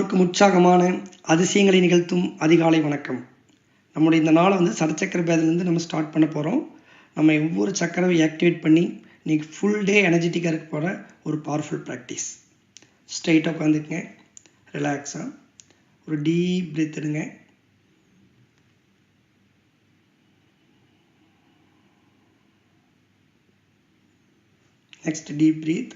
எல்லோருக்கும் உற்சாகமான அதிசயங்களை நிகழ்த்தும் அதிகாலை வணக்கம். நம்முடைய இந்த நாளை சடச்சக்கர பேதிலேருந்து நம்ம ஸ்டார்ட் பண்ண போகிறோம். நம்ம ஒவ்வொரு சக்கரவை ஆக்டிவேட் பண்ணி இன்னைக்கு ஃபுல் டே எனர்ஜெட்டிக்காக இருக்க போகிற ஒரு பவர்ஃபுல் ப்ராக்டிஸ். ஸ்ட்ரைட்டாக உட்காந்துக்குங்க, ரிலாக்ஸாக ஒரு டீப் பிரீத் எடுங்க. Next deep breath.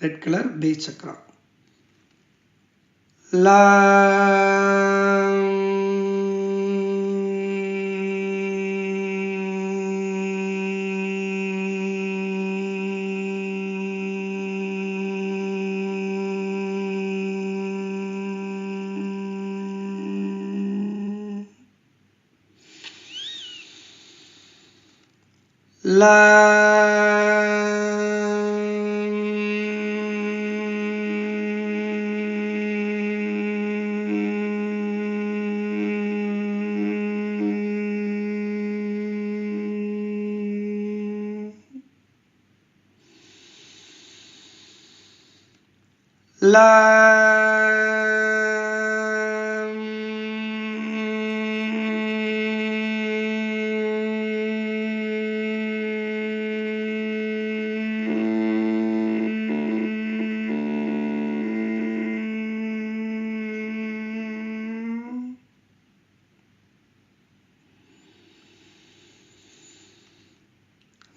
Red colour base chakra. லா லா லா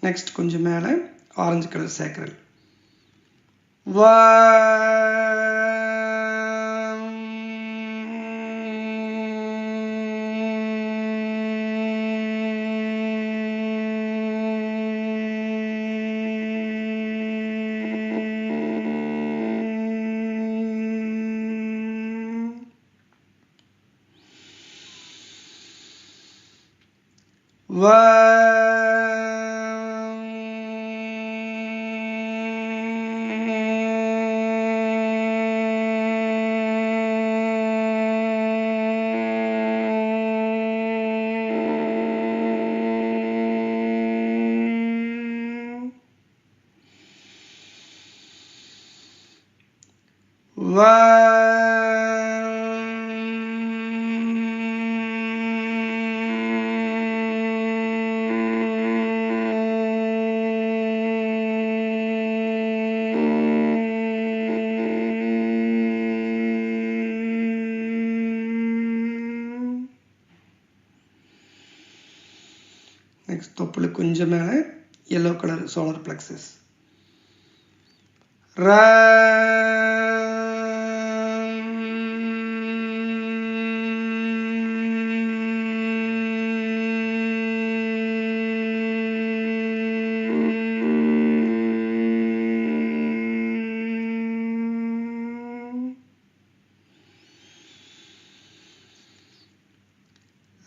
நெக்ஸ்ட் கொஞ்சம் மேலே ஆரஞ்சு கலர் சேக்கரல். வா வா வா நெக்ஸ்ட் தொப்புளுக்கு கொஞ்சம் மேலே yellow கலர் சோலார் பிளெக்ஸஸ். ரா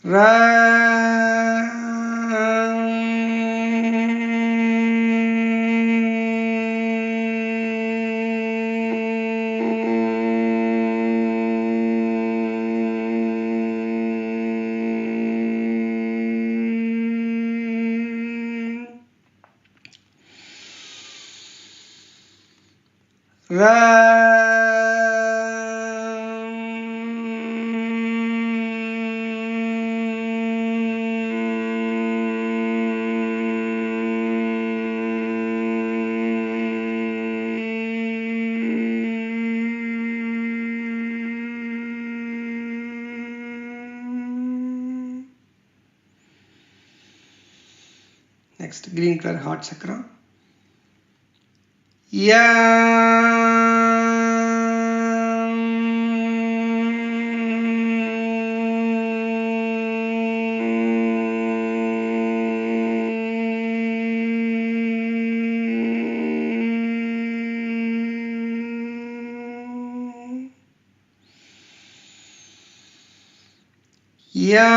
ரா ரா நெக்ஸ்ட் கிரீன் கலர் ஹார்ட் சக்கரா. யா யா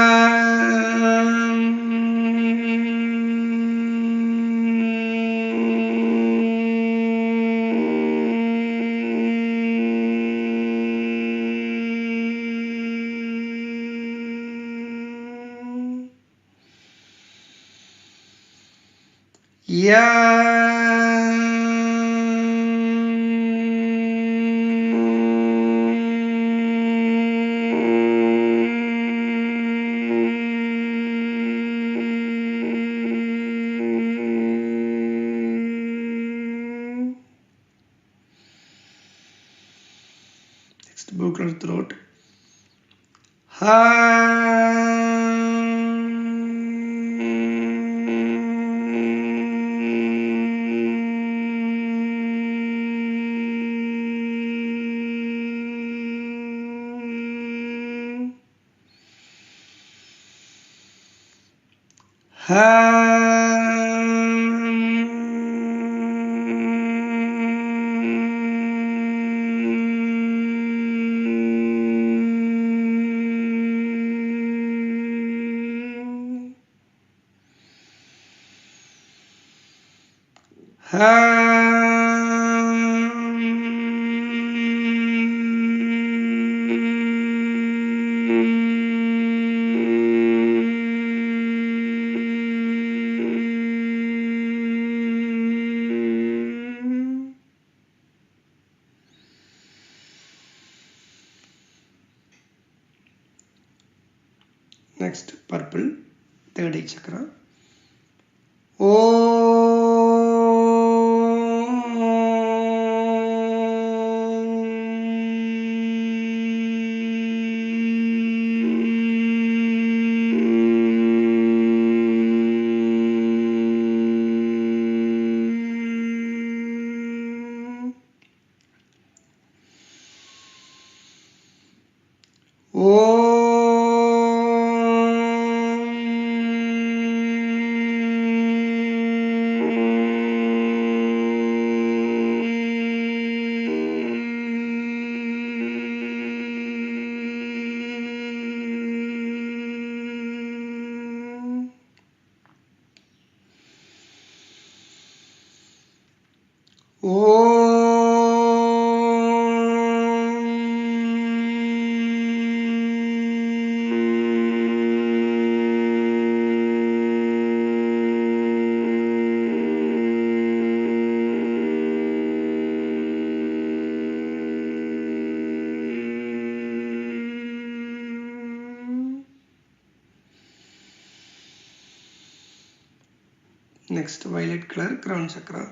Yeah. Next, purple, third eye chakra. Oh. Next, violet color, crown chakra.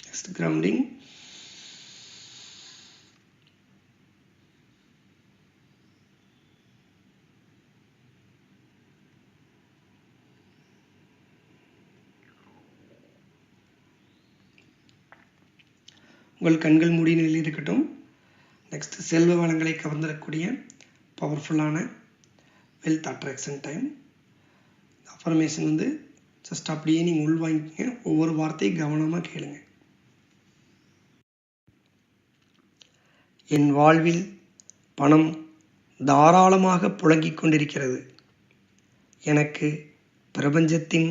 Next, grounding. உங்கள் கண்கள் மூடி நிலையில் இருக்கட்டும். நெக்ஸ்ட், செல்வ வளங்களை கவர்ந்திடக்கூடிய பவர்ஃபுல்லான வெல்த் அட்ராக்ஷன் டைம். அஃபர்மேஷன் வந்து ஜஸ்ட் அப்படியே நீங்கள் உள்வாங்கிங்க. ஒவ்வொரு வார்த்தையும் கவனமாக கேளுங்க. என் வாழ்வில் பணம் தாராளமாக புழங்கிக் கொண்டிருக்கிறது. எனக்கு பிரபஞ்சத்தின்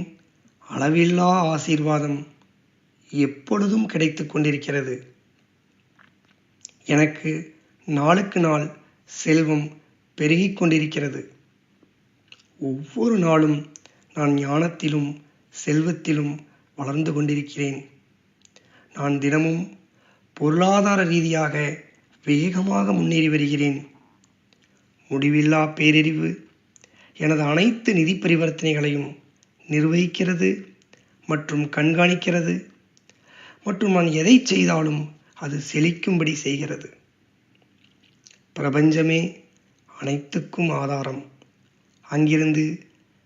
அளவில்லா ஆசீர்வாதம் எப்பொழுதும் கிடைத்து கொண்டிருக்கிறது. எனக்கு நாளுக்கு நாள் செல்வம் பெருகிக் கொண்டிருக்கிறது. ஒவ்வொரு நாளும் நான் ஞானத்திலும் செல்வத்திலும் வளர்ந்து கொண்டிருக்கிறேன். நான் தினமும் பொருளாதார ரீதியாக வேகமாக முன்னேறி வருகிறேன். முடிவில்லா பேரறிவு எனது அனைத்து நிதி பரிவர்த்தனைகளையும் நிர்வகிக்கிறது மற்றும் கண்காணிக்கிறது. மற்றும் நான் எதை செய்தாலும் அது செழிக்கும்படி செய்கிறது. பிரபஞ்சமே அனைத்துக்கும் ஆதாரம். அங்கிருந்து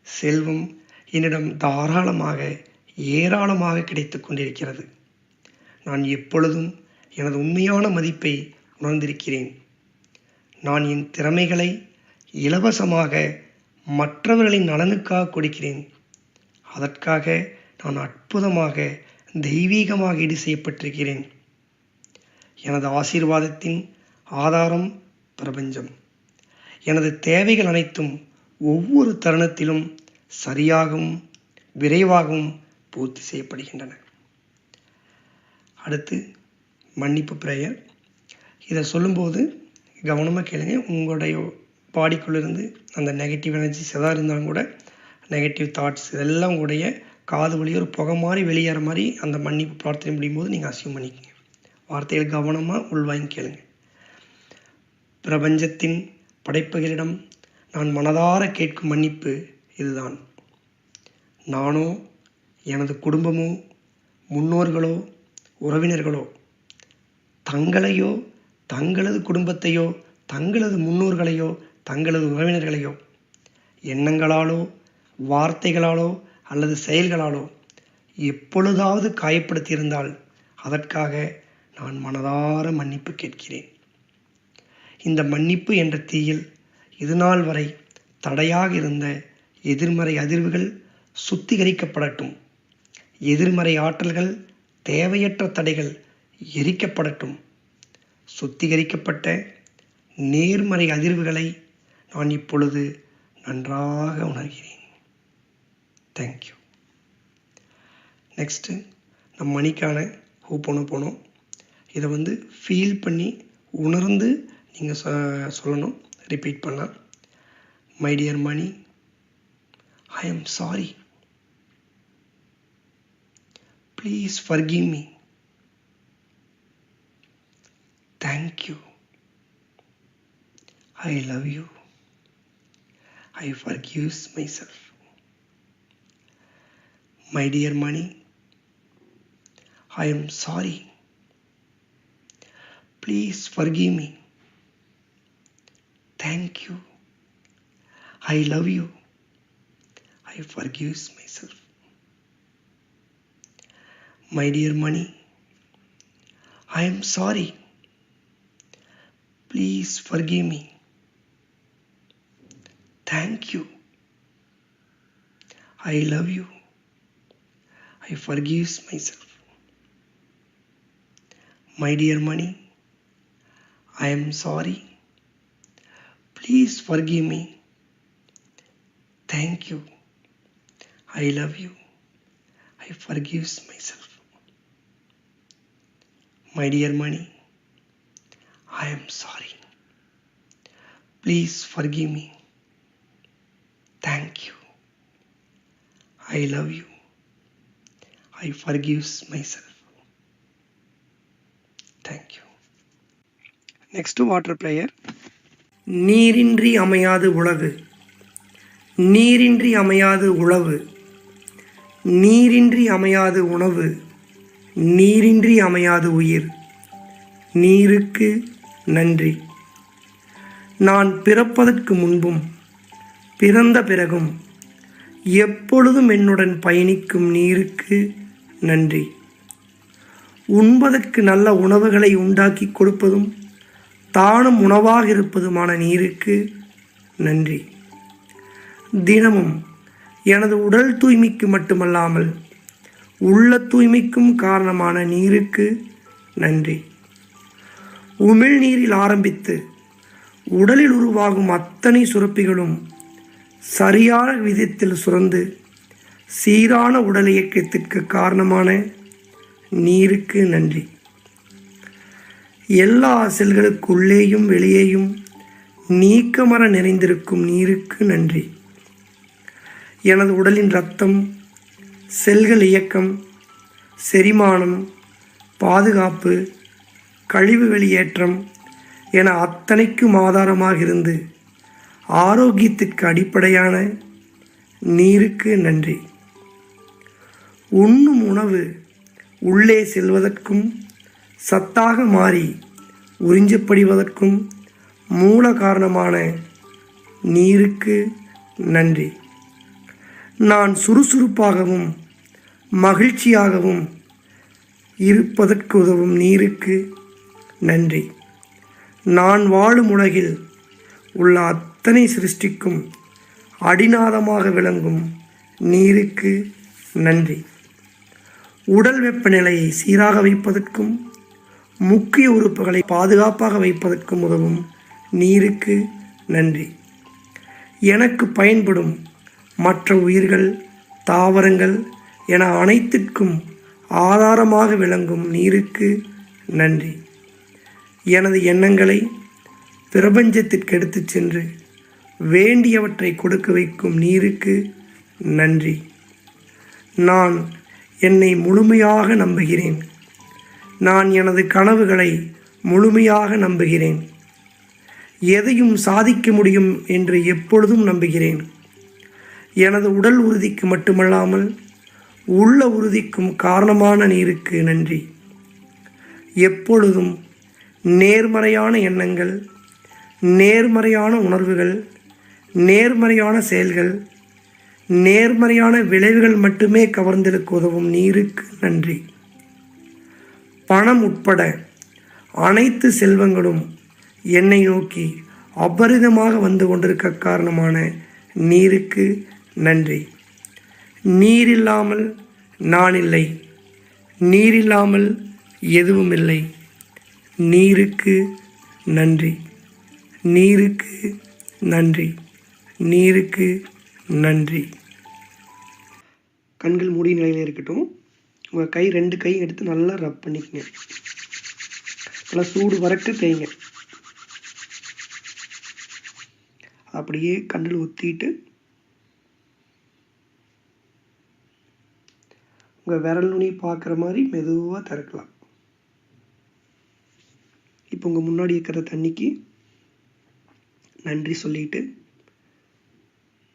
செல்வம் என்னிடம் தாராளமாக ஏராளமாக கிடைத்து கொண்டிருக்கிறது. நான் எப்பொழுதும் எனது உண்மையான மதிப்பை உணர்ந்திருக்கிறேன். நான் என் திறமைகளை இலவசமாக மற்றவர்களின் நலனுக்காக கொடுக்கிறேன். அதற்காக நான் அற்புதமாக தெய்வீகமாக ஈடு செய்யப்பட்டிருக்கிறேன். எனது ஆசீர்வாதத்தின் ஆதாரம் பிரபஞ்சம். எனது தேவைகள் அனைத்தும் ஒவ்வொரு தருணத்திலும் சரியாகவும் விரைவாகவும் பூர்த்தி செய்யப்படுகின்றன. அடுத்து மன்னிப்பு பிரேயர். இதை சொல்லும்போது கவனமாக கேளுங்க. உங்களுடைய பாடிக்குள்ளிருந்து அந்த நெகட்டிவ் எனர்ஜிஸ் எதாக இருந்தாலும் கூட, நெகட்டிவ் தாட்ஸ் இதெல்லாம் உங்களுடைய காது வழியே ஒரு புகை மாதிரி வெளியேற மாதிரி அந்த மன்னிப்பு பிரார்த்தனை முடியும் போது நீங்கள் அசியூம் பண்ணிக்கங்க. வார்த்தைகள் கவனமாக உள்வாங்கி கேளுங்க. பிரபஞ்சத்தின் படைப்புகளிடம் நான் மனதார கேட்கும் மன்னிப்பு இதுதான். நானோ, எனது குடும்பமோ, முன்னோர்களோ, உறவினர்களோ தங்களையோ, தங்களது குடும்பத்தையோ, தங்களது முன்னோர்களையோ, தங்களது உறவினர்களையோ எண்ணங்களாலோ, வார்த்தைகளாலோ அல்லது செயல்களாலோ எப்பொழுதாவது காயப்படுத்தியிருந்தால் அதற்காக நான் மனதார மன்னிப்பு கேட்கிறேன். இந்த மன்னிப்பு என்ற தீயில் இதுநாள் வரை தடையாக இருந்த எதிர்மறை அதிர்வுகள் சுத்திகரிக்கப்படட்டும். எதிர்மறை ஆற்றல்கள், தேவையற்ற தடைகள் எரிக்கப்படட்டும். சுத்திகரிக்கப்பட்ட நேர்மறை அதிர்வுகளை நான் இப்பொழுது நன்றாக உணர்கிறேன். தேங்க்யூ. நெக்ஸ்ட்டு நம்ம மணிக்கான ஹோப்போனோபோனோ. இதை ஃபீல் பண்ணி உணர்ந்து நீங்கள் சொல்லணும். ரிப்பீட் பண்ணலாம். My dear Mani, I am sorry. Please forgive me. Thank you. I love you. I forgive myself. My dear money, I am sorry. Please forgive me. Thank you. I love you. I forgive myself. My dear money, I am sorry. Please forgive me. Thank you. I love you. I forgive myself. My dear money, I am sorry. Please forgive me. Thank you. I love you. I forgive myself. My dear money, I am sorry. Please forgive me. Thank you. I love you. I forgive myself. Thank you. Next to water prayer. நீரின்றி அமையாது உலகு, நீரின்றி அமையாது உழவு, நீரின்றி அமையாது உணவு, நீரின்றி அமையாது உயிர். நீருக்கு நன்றி. நான் பிறப்பதற்கு முன்பும் பிறந்த பிறகும் எப்பொழுதும் என்னுடன் பயணிக்கும் நீருக்கு நன்றி. உண்பதற்கு நல்ல உணவுகளை உண்டாக்கி கொடுப்பதும் தானும் உணவாக இருப்பதுமான நீருக்கு நன்றி. தினமும் எனது உடல் தூய்மைக்கு மட்டுமல்லாமல் உள்ள தூய்மைக்கும் காரணமான நீருக்கு நன்றி. உமிழ்நீரில் ஆரம்பித்து உடலில் உருவாகும் அத்தனை சுரப்பிகளும் சரியான விதத்தில் சுரந்து சீரான உடல் இயக்கத்திற்கு காரணமான நீருக்கு நன்றி. எல்லா செல்களுக்குள்ளேயும் வெளியேயும் நீக்கமற நிறைந்திருக்கும் நீருக்கு நன்றி. எனது உடலின் இரத்தம், செல்கள் இயக்கம், செரிமானம், பாதுகாப்பு, கழிவு வெளியேற்றம் என அத்தனைக்கும் ஆதாரமாக இருந்து ஆரோக்கியத்திற்கு அடிப்படையான நீருக்கு நன்றி. உண்ணும் உணவு உள்ளே செல்வதற்கும் சத்தாக மாறி உறிஞ்சப்படுவதற்கும் மூல காரணமான நீருக்கு நன்றி. நான் சுறுசுறுப்பாகவும் மகிழ்ச்சியாகவும் இருப்பதற்கு உதவும் நீருக்கு நன்றி. நான் வாழும் உலகில் உள்ள அத்தனை சிருஷ்டிக்கும் அடிநாதமாக விளங்கும் நீருக்கு நன்றி. உடல் வெப்பநிலையை சீராக வைப்பதற்கும் முக்கிய உறுப்புகளை பாதுகாப்பாக வைப்பதற்கும் உதவும் நீருக்கு நன்றி. எனக்கு பயன்படும் மற்ற உயிர்கள், தாவரங்கள் என அனைத்திற்கும் ஆதாரமாக விளங்கும் நீருக்கு நன்றி. எனது எண்ணங்களை பிரபஞ்சத்திற்கு எடுத்துச் சென்று வேண்டியவற்றை கொடுக்க வைக்கும் நீருக்கு நன்றி. நான் என்னை முழுமையாக நம்புகிறேன். நான் எனது கனவுகளை முழுமையாக நம்புகிறேன். எதையும் சாதிக்க முடியும் என்று எப்பொழுதும் நம்புகிறேன். எனது உடல் உறுதிக்கு மட்டுமல்லாமல் உள்ள உறுதிக்கும் காரணமான நீருக்கு நன்றி. எப்பொழுதும் நேர்மறையான எண்ணங்கள், நேர்மறையான உணர்வுகள், நேர்மறையான செயல்கள், நேர்மறையான விளைவுகள் மட்டுமே கவர்ந்தெடுக்க உதவும் நீருக்கு நன்றி. பணம் உட்பட அனைத்து செல்வங்களும் என்னை நோக்கி அபரிதமாக வந்து கொண்டிருக்க காரணமான நீருக்கு நன்றி. நீரில்லாமல் நான் இல்லை, நீரில்லாமல் எதுவும் இல்லை. நீருக்கு நன்றி, நீருக்கு நன்றி, நீருக்கு நன்றி. கண்கள் மூடிய நிலையில் இருக்கட்டும். உங்கள் கை 2 கை எடுத்து நல்லா ரப் பண்ணிக்கங்க. நல்லா சூடு வறக்க தேய்ங்க. அப்படியே கண்ணில் ஒத்திட்டு உங்கள் விரல் நுனி பார்க்குற மாதிரி மெதுவாக திறக்கலாம். இப்போ உங்கள் முன்னாடி இருக்கிற தண்ணிக்கு நன்றி சொல்லிட்டு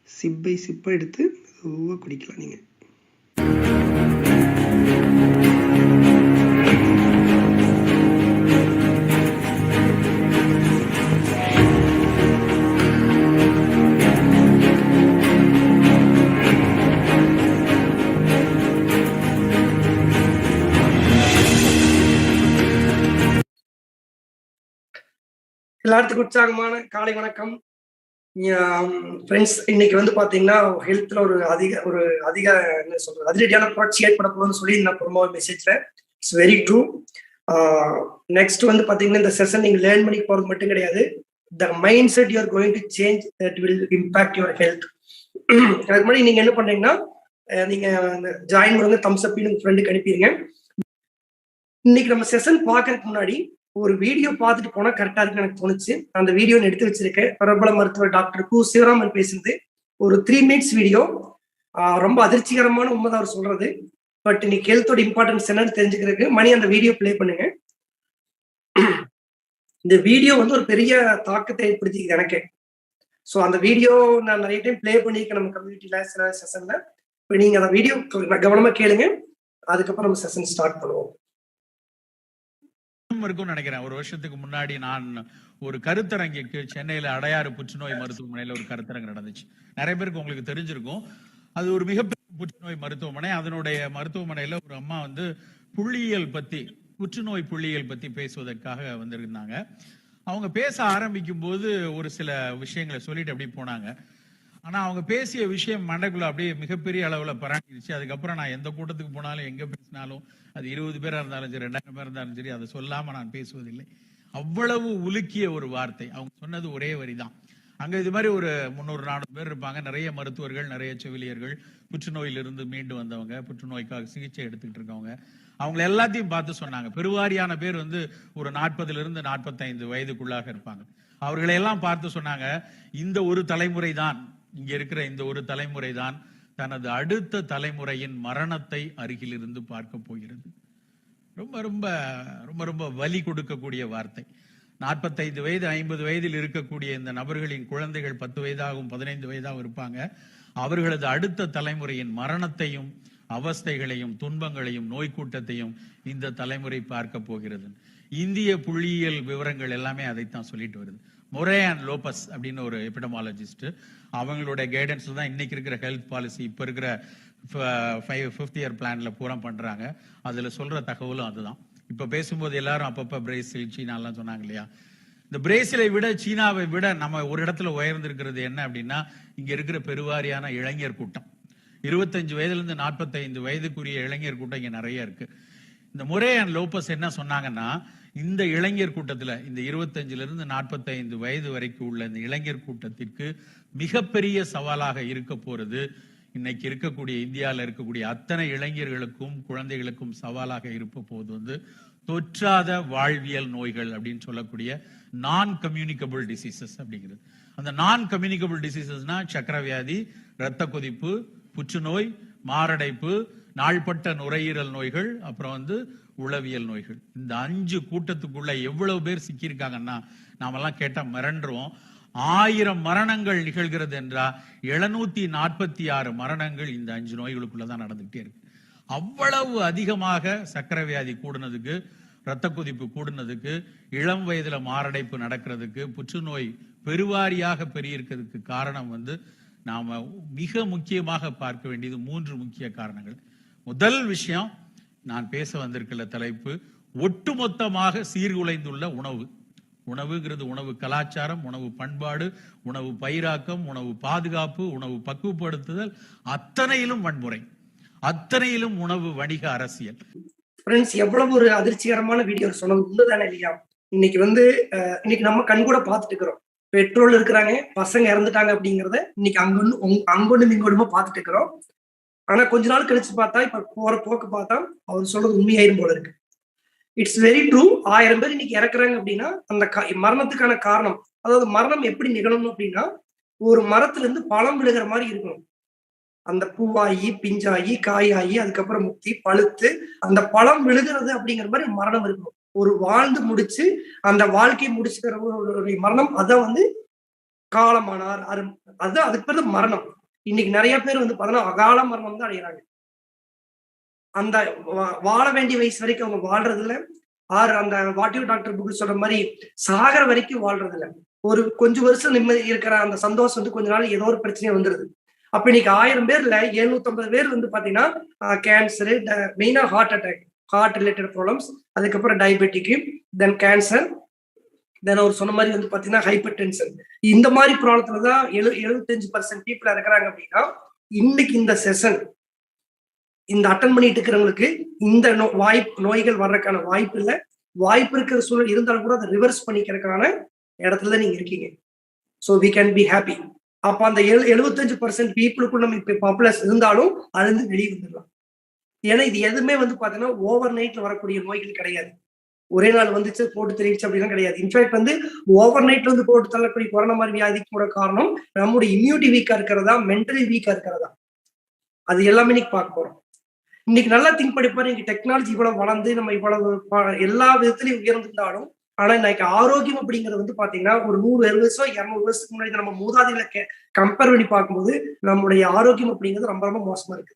சிப்பை சிப்பை எடுத்து மெதுவாக குடிக்கலாம். நீங்கள் எல்லாத்துக்கும் உற்சாகமான காலை வணக்கம் ஃப்ரெண்ட்ஸ். இன்னைக்கு வந்து பாத்தீங்கன்னா ஹெல்த்ல ஒரு அதிக என்ன சொல்றது அதிரடியான புரட்சி ஏற்பட போகுதுன்னு சொல்லி நான் ப்ரோமோ மெசேஜ்ல இட்ஸ் வெரி ட்ரூ. நெக்ஸ்ட் வந்து பாத்தீங்கன்னா இந்த செஷன் நீங்க லேர்ன் பண்ணி போறது மட்டும் கிடையாது. The mind set you are going to change that will impact your health. அதுக்கு முன்னாடி நீங்க என்ன பண்றீங்கன்னா நீங்க ஜாயின் பண்ணுங்க, தம்ஸ் அப் உங்க ஃப்ரெண்டுக்கு அனுப்பிடுங்க. இன்னைக்கு நம்ம செஷன் பாக்குறதுக்கு முன்னாடி ஒரு வீடியோ பார்த்துட்டு போனா கரெக்டா இருக்குன்னு எனக்கு தோணுச்சு. அந்த வீடியோ எடுத்து வச்சிருக்கேன். பிரபல மருத்துவர் டாக்டர் கு சிவராமன் பேசுறது ஒரு 3 minutes வீடியோ. ரொம்ப அதிர்ச்சிகரமான உண்மைதான் அவர் சொல்றது. பட் இன்னைக்கு ஹெல்த்தோட இம்பார்ட்டன்ஸ் என்னன்னு தெரிஞ்சுக்கிறதுக்கு மணி அந்த வீடியோ பிளே பண்ணுங்க. இந்த வீடியோ வந்து ஒரு பெரிய தாக்கத்தை ஏற்படுத்திக்குது எனக்கு. ஸோ அந்த வீடியோ நான் நிறைய டைம் பிளே பண்ணியிருக்கேன் நம்ம கம்யூனிட்டியில சில செஷன்ல. இப்போ நீங்க அந்த வீடியோ கவனமா கேளுங்க. அதுக்கப்புறம் நம்ம செஷன் ஸ்டார்ட் பண்ணுவோம். இருக்கும்னு நினைக்கிறேன். ஒரு வருஷத்துக்கு முன்னாடி நான் ஒரு கருத்தரங்குக்கு சென்னையில அடையாறு புற்றுநோய் மருத்துவமனையில ஒரு கருத்தரங்கு நடந்துச்சு. நிறைய பேருக்கு உங்களுக்கு தெரிஞ்சிருக்கும். அது ஒரு மிகப்பெரிய புற்றுநோய் மருத்துவமனை. அதனுடைய மருத்துவமனையில ஒரு அம்மா வந்து புள்ளியியல் பத்தி, புற்றுநோய் புள்ளியியல் பத்தி பேசுவதற்காக வந்திருந்தாங்க. அவங்க பேச ஆரம்பிக்கும் போது ஒரு சில விஷயங்களை சொல்லிட்டு அப்படி போனாங்க. ஆனா அவங்க பேசிய விஷயம் மண்டைக்குள்ள அப்படியே மிகப்பெரிய அளவுல பராண்டிருச்சு. அதுக்கப்புறம் நான் எந்த கூட்டத்துக்கு போனாலும் எங்க பேசினாலும் அது 20 பேரா இருந்தாலும் சரி, 2000 பேர் இருந்தாலும் சரி, அதை சொல்லாம நான் பேசுவதில்லை. அவ்வளவு உலுக்கிய ஒரு வார்த்தை. அவங்க சொன்னது ஒரே வரிதான். அங்க இது மாதிரி ஒரு 300-400 பேர் இருப்பாங்க. நிறைய மருத்துவர்கள், நிறைய செவிலியர்கள், புற்றுநோயிலிருந்து மீண்டு வந்தவங்க, புற்றுநோய்க்காக சிகிச்சை எடுத்துக்கிட்டு இருக்கவங்க. அவங்க எல்லாத்தையும் பார்த்து சொன்னாங்க. பெருவாரியான பேர் வந்து ஒரு 40 to 45 வயதுக்குள்ளாக இருப்பாங்க. அவர்களை எல்லாம் பார்த்து சொன்னாங்க, இந்த ஒரு தலைமுறை தான், இங்க இருக்கிற இந்த ஒரு தலைமுறை தான் தனது அடுத்த தலைமுறையின் மரணத்தை அருகிலிருந்து பார்க்க போகிறது. ரொம்ப ரொம்ப ரொம்ப ரொம்ப வலி கொடுக்கக்கூடிய வார்த்தை. 45 வயது 50 வயதில் இருக்கக்கூடிய இந்த நபர்களின் குழந்தைகள் 10 வயதாகவும் 15 வயதாகவும் இருப்பாங்க. அவர்களது அடுத்த தலைமுறையின் மரணத்தையும் அவஸ்தைகளையும் துன்பங்களையும் நோய் கூட்டத்தையும் இந்த தலைமுறை பார்க்க போகிறது. இந்திய புள்ளியியல் விவரங்கள் எல்லாமே அதைத்தான் சொல்லிட்டு வருது. மொரேன் லோபஸ் அப்படின்னு ஒரு எபிடமாலஜிஸ்ட், அவங்களுடைய கைடன்ஸ்ல தான் இன்னைக்கு இருக்கிற ஹெல்த் பாலிசி, இப்ப இருக்கிற 5th year பிளான்ல பூரா பண்றாங்க. அதுல சொல்ற தகவலும் அதுதான். இப்ப பேசும்போது எல்லாரும் அப்பப்ப பிரேசில் சீனாலாம் சொன்னாங்க இல்லையா? இந்த பிரேசிலை விட சீனாவை விட நம்ம ஒரு இடத்துல உயர்ந்திருக்கிறது என்ன அப்படின்னா, இங்க இருக்கிற பெருவாரியான இளைஞர் கூட்டம். 25 வயதுல இருந்து 45 வயதுக்குரிய இளைஞர் கூட்டம் இங்க நிறைய இருக்கு. இந்த முரே அண்ட் லோபஸ் என்ன சொன்னாங்கன்னா, இந்த இளைஞர் கூட்டத்துல இந்த 25 இருந்து 45 வயது வரைக்கும் உள்ள இந்த இளைஞர் கூட்டத்திற்கு மிகப்பெரிய சவாலாக இருக்க போறது, இன்னைக்கு இருக்கக்கூடிய இந்தியாவில் இருக்கக்கூடிய அத்தனை இளைஞர்களுக்கும் குழந்தைகளுக்கும் சவாலாக இருக்க போது வந்து தொற்றாத வாழ்வியல் நோய்கள் அப்படின்னு சொல்லக்கூடிய நான் கம்யூனிகபிள் டிசீசஸ் அப்படிங்கிறது. அந்த நான் கம்யூனிகபிள் டிசீசஸ்னா சக்கரை வியாதி, இரத்த கொதிப்பு, புற்றுநோய், மாரடைப்பு, நாள்பட்ட நுரையீரல் நோய்கள், அப்புறம் வந்து உளவியல் நோய்கள். இந்த 5 கூட்டத்துக்குள்ள எவ்வளவு பேர் சிக்கியிருக்காங்கன்னா நாமெல்லாம் கேட்டா மிரண்டுருவோம். 1000 மரணங்கள் நிகழ்கிறது என்றா 746 மரணங்கள் இந்த 5 நோய்களுக்குள்ளதான் நடந்துகிட்டே இருக்கு. அவ்வளவு அதிகமாக சக்கரை வியாதி கூடுனதுக்கு, இரத்த கொதிப்பு கூடுனதுக்கு, இளம் வயதுல மாரடைப்பு நடக்கிறதுக்கு, புற்றுநோய் பெருவாரியாக பெருகிருக்கிறதுக்கு காரணம் வந்து நாம மிக முக்கியமாக பார்க்க வேண்டியது 3 முக்கிய காரணங்கள். முதல் விஷயம், நான் பேச வந்திருக்கிற தலைப்பு, ஒட்டுமொத்தமாக சீர்குலைந்துள்ள உணவு. உணவுங்கிறது உணவு கலாச்சாரம், உணவு பண்பாடு, உணவு பயிராக்கம், உணவு பாதுகாப்பு, உணவு பக்குவப்படுத்துதல், அத்தனையிலும் வன்முறை, அத்தனையிலும் உணவு வணிக அரசியல். ஃப்ரெண்ட்ஸ், எவ்வளவு ஒரு அதிர்ச்சிகரமான வீடியோ சொன்னது உண்மைதானே இல்லையா? இன்னைக்கு வந்து இன்னைக்கு நம்ம கண் கூட பார்த்துட்டு இருக்கிறோம். பெட்ரோல் இருக்கிறாங்க, பசங்க இறந்துட்டாங்க அப்படிங்கிறத இன்னைக்கு அங்கொண்டு இங்கொண்டுமா பார்த்துட்டு இருக்கிறோம். ஆனா கொஞ்ச நாள் கழிச்சு பார்த்தா, இப்ப போற போக்கு பார்த்தா அவர் சொல்றது உண்மையாயிரும் போல இருக்கு. It's very true. 1000 பேர் இன்னைக்கு இறக்குறாங்க அப்படின்னா அந்த மரணத்துக்கான காரணம், அதாவது மரணம் எப்படி நிகழணும் அப்படின்னா, ஒரு மரத்துல இருந்து பழம் விழுகிற மாதிரி இருக்கணும். அந்த பூவாயி, பிஞ்சாயி, காயாயி, அதுக்கப்புறம் முத்தி பழுத்து அந்த பழம் விழுகிறது அப்படிங்கிற மாதிரி மரணம் இருக்கணும். ஒரு வாழ்ந்து முடிச்சு அந்த வாழ்க்கையை முடிச்சுக்கிற மரணம், அதான் வந்து காலமானார். அதுதான் அதுக்கு பேர் மரணம். இன்னைக்கு நிறைய பேர் வந்து பாத்தீங்கன்னா அகால மரணம் தான் அடைகிறாங்க. அந்த வாழ வேண்டிய வயசு வரைக்கும் அவங்க வாழ்றது இல்ல. அந்த வாட்டியோ டாக்டர் புக் சொல்ற மாதிரி சாகர வரைக்கும் வாழ்றது இல்ல. ஒரு கொஞ்சம் வருஷம் நிம்மதி இருக்கிற அந்த சந்தோஷம் வந்து கொஞ்ச நாள் ஏதோ ஒரு பிரச்சனை வந்துருது. அப்ப இன்னைக்கு 1000 பேர்ல 750 பேர் வந்து பாத்தீங்கன்னா கேன்சரு, மெயினா heart attack, heart related problems, அதுக்கப்புறம் டயபெட்டிக், தென் கேன்சர், தென் அவர் சொன்ன மாதிரி வந்து பாத்தீங்கன்னா ஹைப்பர் டென்ஷன். இந்த மாதிரி ப்ராப்ளத்துலதான் 75% பீப்புள் இருக்கிறாங்க அப்படின்னா, இன்னைக்கு இந்த செஷன் இந்த அட்டன் பண்ணிட்டு இருக்கிறவங்களுக்கு இந்த நோய்கள் வர்றதுக்கான வாய்ப்பு இல்லை. வாய்ப்பு இருக்கிற சூழல் இருந்தாலும் கூட அதை ரிவர்ஸ் பண்ணிக்கிறதுக்கான இடத்துல நீங்க இருக்கீங்க. So we can be happy. அப்ப அந்த 75% பீப்புளுக்கும் நம்ம இப்ப பாப்புலஸ் இருந்தாலும் அதுல வெளியே வந்துடலாம். ஏன்னா இது எதுவுமே வந்து பாத்தீங்கன்னா ஓவர் நைட்ல வரக்கூடிய நோய்கள் கிடையாது. ஒரே நாள் வந்துச்சு போட்டு தெரிவிச்சு அப்படிலாம் கிடையாது. இன்ஃபேக்ட் வந்து ஓவர் நைட்ல வந்து போட்டு தள்ளக்கூடிய கொரோனா மாதிரி வியாதிக்கு கூட காரணம் நம்முடைய இம்யூனிட்டி வீக்கா இருக்கிறதா, மென்டலி வீக்கா இருக்கிறதா, அது எல்லாமே இன்னைக்கு பார்க்க போறோம். இன்னைக்கு நல்லா திங்க் பண்ணி பாரு, இன்னைக்கு டெக்னாலஜி இவ்வளவு வளர்ந்து நம்ம இவ்வளவு எல்லா விதத்திலையும் உயர்ந்திருந்தாலும், ஆனா இன்னைக்கு ஆரோக்கியம் அப்படிங்கிறது வந்து பாத்தீங்கன்னா ஒரு 100 வருஷம் 200 வருஷத்துக்கு முன்னாடி நம்ம மூதாதைகளை கம்பேர் பண்ணி பார்க்கும்போது நம்மளுடைய ஆரோக்கியம் அப்படிங்கிறது ரொம்ப ரொம்ப மோசமா இருக்கு.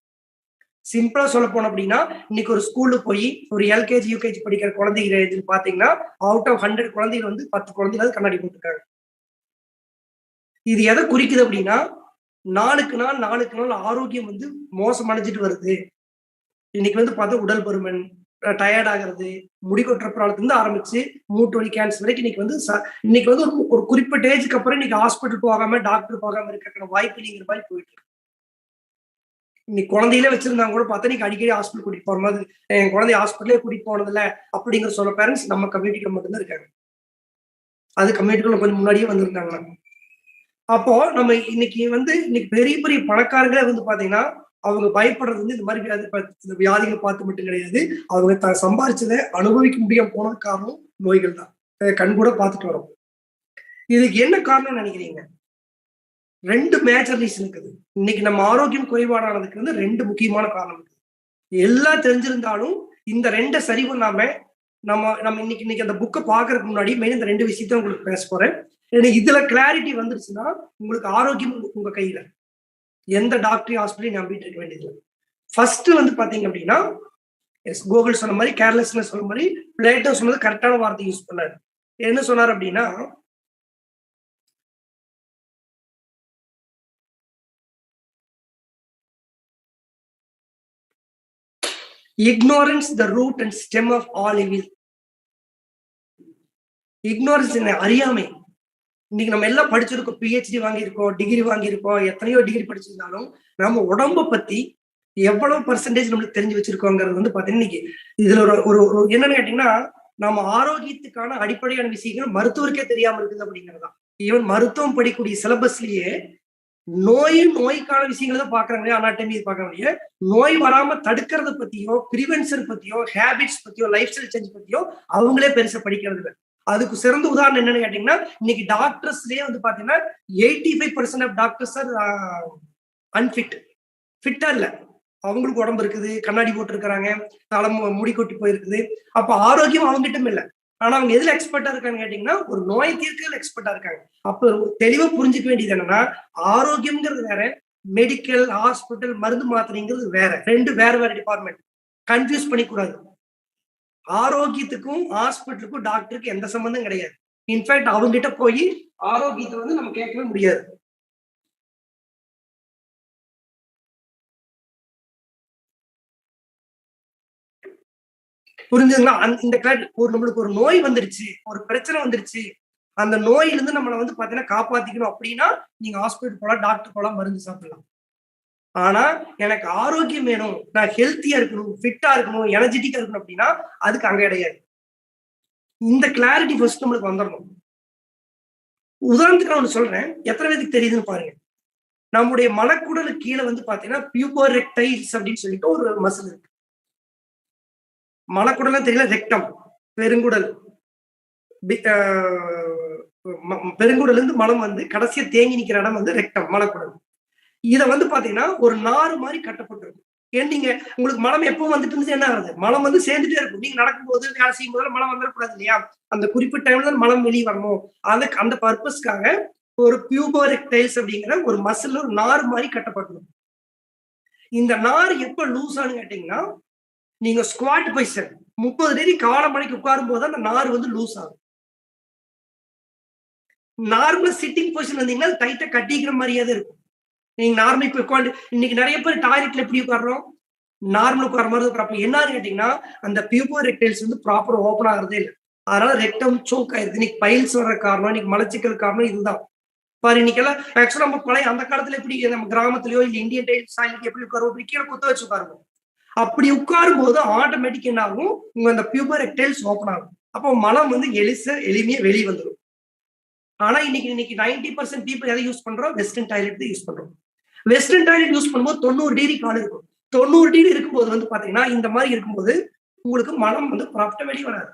சிம்பிளா சொல்ல போனோம் அப்படின்னா, இன்னைக்கு ஒரு ஸ்கூல்ல போய் ஒரு எல்கேஜி யூகேஜி படிக்கிற குழந்தைங்க பாத்தீங்கன்னா அவுட் ஆஃப் 100 குழந்தைகள் வந்து 10 குழந்தைகள் கண்ணாடி போட்டுருக்காங்க. இது எதை குறிக்குது அப்படின்னா, நாளுக்கு நாள் ஆரோக்கியம் வந்து மோசமடைஞ்சிட்டு வருது. இன்னைக்கு வந்து பார்த்தா உடல் பருமன், டயர்ட் ஆகிறது, முடி கொட்டுற ப்ராப்ளத்துல இருந்து ஆரம்பிச்சு மூட்டு வலி, கேன்சர் வரைக்கும் இன்னைக்கு வந்து ஒரு குறிப்பிட்ட ஏஜுக்கு அப்புறம் இன்னைக்கு ஹாஸ்பிட்டல் போகாம டாக்டர் போகாம இருக்கிற வாய்ப்பு இல்லைங்கிற மாதிரி போயிட்டு இருக்கு. இன்னைக்கு குழந்தையிலே வச்சிருந்தாங்க கூட பார்த்தா இன்னைக்கு அடிக்கடி ஹாஸ்பிட்டல் கூட்டிட்டு போற மாதிரி, என் குழந்தைய ஹாஸ்பிட்டலே கூட்டிட்டு போனதில்ல அப்படிங்கிற சொல்ல பேரண்ட்ஸ் நம்ம கம்யூனிட்டில மட்டும்தான் இருக்காங்க. அது கம்யூனிட்டிக்குள்ள கொஞ்சம் முன்னாடியே வந்திருந்தாங்க. அப்போ நம்ம இன்னைக்கு பெரிய பெரிய பணக்காரங்களே வந்து பாத்தீங்கன்னா அவங்க பயப்படுறது வந்து இந்த மாதிரி வியாதிகள் பார்த்து மட்டும் கிடையாது. அவங்க சம்பாதிச்சதை அனுபவிக்க முடியாம போன காரணம் நோய்கள் தான். கண் கூட பார்த்துட்டு வரோம். இதுக்கு என்ன காரணம் நினைக்கிறீங்க? 2 மேஜர் ரீசன் இருக்குது. இன்னைக்கு நம்ம ஆரோக்கியம் குறைபாடானதுக்கு வந்து 2 முக்கியமான காரணம் இருக்கு. எல்லாம் தெரிஞ்சிருந்தாலும் இந்த 2 சரி பண்ணாம நம்ம இன்னைக்கு அந்த புக்கை பாக்குறதுக்கு முன்னாடி மெயின் இந்த 2 விஷயத்த உங்களுக்கு பேச போறேன். இதுல கிளாரிட்டி வந்துருச்சுன்னா உங்களுக்கு ஆரோக்கியம் உங்க கையில. எந்த டாக்டர் ஹாஸ்பிட்டலையும் நம்பிட்டு இருக்க வேண்டியது. ஃபர்ஸ்ட் வந்து பாத்தீங்க அப்படின்னா, கோகுல் சொன்ன மாதிரி கேர்லெஸ்னஸ் சொன்ன மாதிரி பிளேட்டோ சொன்னது கரெக்டான வார்த்தை யூஸ் பண்ணாரு. என்ன சொன்னார் அப்படின்னா, ignorance the root and stem of all evil. ignorance என்ன அறியாமை. இன்னைக்கு நம்ம எல்லாம் படிச்சிருக்கோம், PhD வாங்கியிருக்கோம், டிகிரி வாங்கியிருக்கோம், எத்தனையோ டிகிரி படிச்சிருந்தாலும் நம்ம உடம்ப பத்தி எவ்வளவு பர்சன்டேஜ் நம்மளுக்கு தெரிஞ்சு வச்சிருக்கோங்கிறது வந்து பாத்தீங்கன்னா இன்னைக்கு இதுல ஒரு என்னன்னு கேட்டீங்கன்னா, நம்ம ஆரோக்கியத்துக்கான அடிப்படையான விஷயங்கள் மருத்துவருக்கே தெரியாம இருக்குது அப்படிங்கிறதா. ஈவன் மருத்துவம் படிக்கக்கூடிய சிலபஸ்லயே நோய்க்கான விஷயங்களை தான் பாக்குறாங்க, அனாட்டமி பாக்குறாங்க. நோய் வராம தடுக்கிறத பத்தியோ, பிரிவென்ஷன் பத்தியோ, ஹேபிட்ஸ் பத்தியோ, லைஃப் ஸ்டைல் சேஞ்ச் பத்தியோ அவங்களே பெருசா படிக்கிறது இல்லை. அதுக்கு சிறந்த உதாரணம் என்னன்னு கேட்டீங்கன்னா, இன்னைக்கு டாக்டர்ஸ்லயே வந்து பாத்தீங்கன்னா 85% ஆஃப் டாக்டர்ஸ் ஆர் அன்ஃபிட். ஃபிட்டா இல்ல. அவங்களுக்கு உடம்பு இருக்குது, கண்ணாடி போட்டு இருக்கிறாங்க, தலை முடி கொட்டி போயிருக்குது. அப்ப ஆரோக்கியம் அவங்ககிட்ட இல்ல. ஆனா அவங்க எதுல எக்ஸ்பர்ட்டா இருக்கான்னு கேட்டீங்கன்னா, ஒரு நோய் தீர்க்கல எக்ஸ்பர்ட்டா இருக்காங்க. அப்ப தெளிவா புரிஞ்சுக்க வேண்டியது என்னன்னா, ஆரோக்கியம்ங்கிறது வேற, மெடிக்கல், ஹாஸ்பிட்டல், மருந்து மாத்திரைங்கிறது வேற. ரெண்டு வேற வேற டிபார்ட்மெண்ட். கன்ஃபியூஸ் பண்ணிக்கூடாது. ஆரோக்கியத்துக்கும் ஹாஸ்பிட்டலுக்கும் டாக்டருக்கு எந்த சம்பந்தம் கிடையாது. இன்ஃபேக்ட் அவங்க கிட்ட போய் ஆரோக்கியத்தை வந்து நம்ம கேட்கவே முடியாது. புரிஞ்சுங்களா? இந்த நம்மளுக்கு ஒரு நோய் வந்துருச்சு, ஒரு பிரச்சனை வந்துருச்சு, அந்த நோயிலிருந்து நம்மளை வந்து பாத்தீங்கன்னா காப்பாத்திக்கணும் அப்படின்னா நீங்க ஹாஸ்பிட்டல் போலாம், டாக்டர் போலாம், மருந்து சாப்பிடலாம். ஆனா எனக்கு ஆரோக்கியம் வேணும், நான் ஹெல்த்தியா இருக்கணும், ஃபிட்டா இருக்கணும், எனர்ஜெட்டிக்கா இருக்கணும் அப்படின்னா அதுக்கு அங்க கிடையாது. இந்த கிளாரிட்டி ஃபர்ஸ்ட் நம்மளுக்கு வந்துடணும். உதாரணத்துக்கு நான் ஒண்ணு சொல்றேன், எத்தனை பேருக்கு தெரியுதுன்னு பாருங்க. நம்முடைய மலக்குடலுக்கு கீழே வந்து பாத்தீங்கன்னா பியூபோரெக்டைல்ஸ் அப்படின்னு சொல்லிட்டு ஒரு மசில் இருக்கு. மலக்குடல் தெரியல, ரெக்டம், பெருங்குடல். பெருங்குடல் இருந்து மலம் வந்து கடைசியா தேங்கி நிக்கிற இடம் வந்து ரெக்டம், மலக்குடல். இத வந்து பாத்தீங்கன்னா ஒரு நாறு மாதிரி கட்டப்பட்டிருக்கும். ஏன் நீங்க உங்களுக்கு மலம் எப்பவும் வந்துட்டு இருந்து என்ன ஆகுது, மலம் வந்து சேர்ந்துட்டே இருக்கும். நீங்க நடக்கும்போது, வேலை செய்யும் போது மலம் வந்துடக்கூடாது இல்லையா? அந்த குறிப்பிட்ட டைம்ல தான் மலம் வெளியே வரணும். அந்த பர்பஸ்க்காக ஒரு பியூபோரெக்டைல்ஸ் அப்படிங்கிற ஒரு மசில் ஒரு நார் மாதிரி கட்டப்பட்டிருக்கும். இந்த நார் எப்ப லூஸ் ஆனு கேட்டீங்கன்னா, நீங்க ஸ்குவாட் பொசிஷன் 30 டிகிரி கால மணிக்கு உட்காரும் போது அந்த நார் வந்து லூஸ் ஆகும். நார்மல் சிட்டிங் பொசிஷன் வந்தீங்கன்னா டைட்டா கட்டிக்கிற மாதிரியே தான் இருக்கும். நீங்க நார்மல் இப்ப உட்காந்து இன்னைக்கு நிறைய பேர் டாய்லெட்ல எப்படி உட்கார்றோம், நார்மல் உட்கார மாதிரி உட்கார. என்னன்னு கேட்டீங்கன்னா, அந்த பியூபோரெக்டைல்ஸ் வந்து ப்ராப்பரா ஓப்பன் ஆகுறதே இல்லை. அதனால ரெக்டம் சோக் ஆயிருது. இன்னைக்கு பைல்ஸ் வர்ற காரணம், இன்னைக்கு மலச்சிக்கல் காரணம் இதுதான். பாரு இன்னைக்கெல்லாம் ஆக்சுவலா நம்ம பழைய அந்த காலத்துல எப்படி நம்ம கிராமத்திலயோ இல்ல இந்தியன் டைல் ஸ்டைலுக்கு எப்படி உட்காருவோம், இப்படி கீழே குத்த வச்சு உட்காருவோம். அப்படி உட்காரும் போது ஆட்டோமேட்டிக் என்ன ஆகும், உங்க அந்த பியூபோரெக்டைல்ஸ் ஓப்பன் ஆகும். அப்போ மலம் வந்து எளிமையா வெளியே வந்துடும். ஆனா இன்னைக்கு 90% பீப்புள் எதை யூஸ் பண்றோம், வெஸ்டர்ன் டாய்லெட் யூஸ் பண்றோம். வெஸ்டர்ன் டாய்லெட் யூஸ் பண்ணும்போது 90 டிகிரி கால் இருக்கும். 90 டிகிரி இருக்கும்போது வந்து பாத்தீங்கன்னா இந்த மாதிரி இருக்கும்போது உங்களுக்கு மலம் வந்து ப்ராப்பரா வெளியே வராது.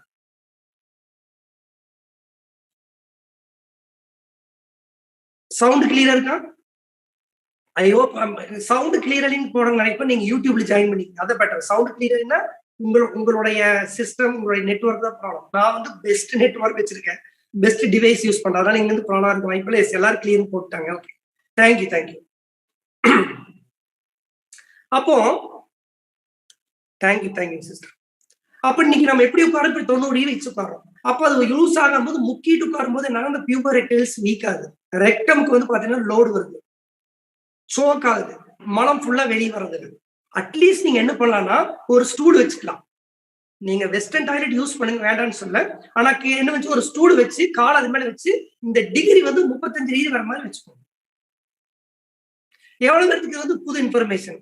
சவுண்ட் கிளியரா இருக்கா? ஐ ஹோப் சவுண்ட் கிளியரிங் போடுற நினைப்ப நீங்க யூடியூப்ல ஜாயின் பண்ணிக்கங்க, அதை பெட்டர். சவுண்ட் கிளியரிங்னா உங்களுடைய சிஸ்டம், உங்களுடைய நெட்வொர்க் தான் ப்ராப்ளம். நான் வந்து பெஸ்ட் நெட்வொர்க் வச்சிருக்கேன், பெஸ்ட் டிவைஸ் யூஸ் பண்றேன். அதனால இங்க இருந்து ப்ராப்ளம் இருக்க வாய்ப்பு இல்லை. எல்லாரும் கிளியர் போட்டாங்க. Okay, thank you. அப்போ தேங்க்யூ சிஸ்டர். அப்ப இன்னைக்கு நம்ம எப்படி உட்காரோம், இப்படி 90 டிகிரி வச்சு உட்காரோம். அப்ப அது யூஸ் ஆகும்போது முக்கிட்டு உட்காரும் போது என்ன, அந்த பியூபோரெக்டைல்ஸ் வீக் ஆகுது. ரெக்டம்க்கு வந்து பாத்தீங்கன்னா லோடு வருது, சோக் ஆகுது, மலம் ஃபுல்லா வெளியே வர்றது. அட்லீஸ்ட் நீங்க என்ன பண்ணலாம்னா ஒரு ஸ்டூல் வச்சுக்கலாம். நீங்க வெஸ்டர்ன் டாய்லெட் யூஸ் பண்ணுங்க, வேண்டாம்னு சொல்ல. ஆனா என்ன வச்சு ஒரு ஸ்டூல் வச்சு கால் அது மேல வச்சு இந்த டிகிரி வந்து 35 டிகிரி வர மாதிரி வச்சுக்கோங்க. எவ்வளவு பேருக்கு வந்து புது இன்ஃபர்மேஷன்.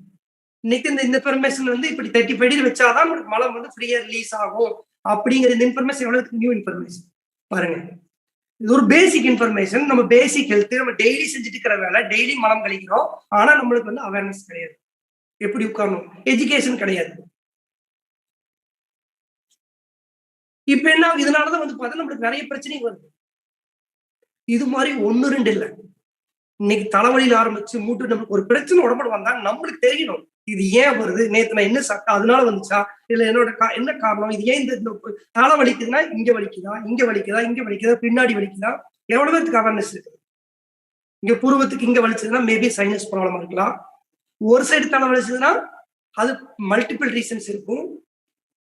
இன்னைக்கு இந்த இன்ஃபர்மேஷன் வந்து இப்படி 35 டிகிரி வச்சாதான் உங்களுக்கு மலம் வந்து ஃப்ரீயா ரிலீஸ் ஆகும் அப்படிங்கிற இந்த இன்ஃபர்மேஷன் எவ்வளவு நியூ இன்ஃபர்மேஷன் பாருங்க. இது ஒரு பேசிக் இன்ஃபர்மேஷன். நம்ம பேசிக் ஹெல்த் நம்ம டெய்லி செஞ்சுட்டு இருக்கிற வேலை, டெய்லி மலம் கழிக்கிறோம். ஆனா நம்மளுக்கு வந்து அவேர்னஸ் கிடையாது, எப்படி உட்காரணும், எஜுகேஷன் கிடையாது. இப்ப என்ன இதனாலதான் வந்து பார்த்தா நம்மளுக்கு நிறைய பிரச்சனை வருது. இது மாதிரி 1 2 இல்லை. இன்னைக்கு தலைவலியில ஆரம்பிச்சு மூட்டு நம்மளுக்கு ஒரு பிரச்சனை உடம்புல வந்தா நம்மளுக்கு தெரியணும் இது ஏன் வருது, நேத்து நான் என்ன சாப்பிட்டா அதனால வந்துச்சா, இல்ல என்னோட என்ன காரணம், இது ஏன் இந்த தலை வலிக்குதுன்னா இங்க வலிக்குதா, பின்னாடி வலிக்குதா. எவ்வளவு பேருக்கு அவேர்னஸ் இருக்கு? இங்க புருவத்துக்கு இங்க வலிச்சதுன்னா மேபி சைனஸ் ப்ராப்ளமா இருக்கலாம். ஒரு சைடு தலை வலிச்சதுன்னா அது மல்டிபிள் ரீசன்ஸ் இருக்கும்.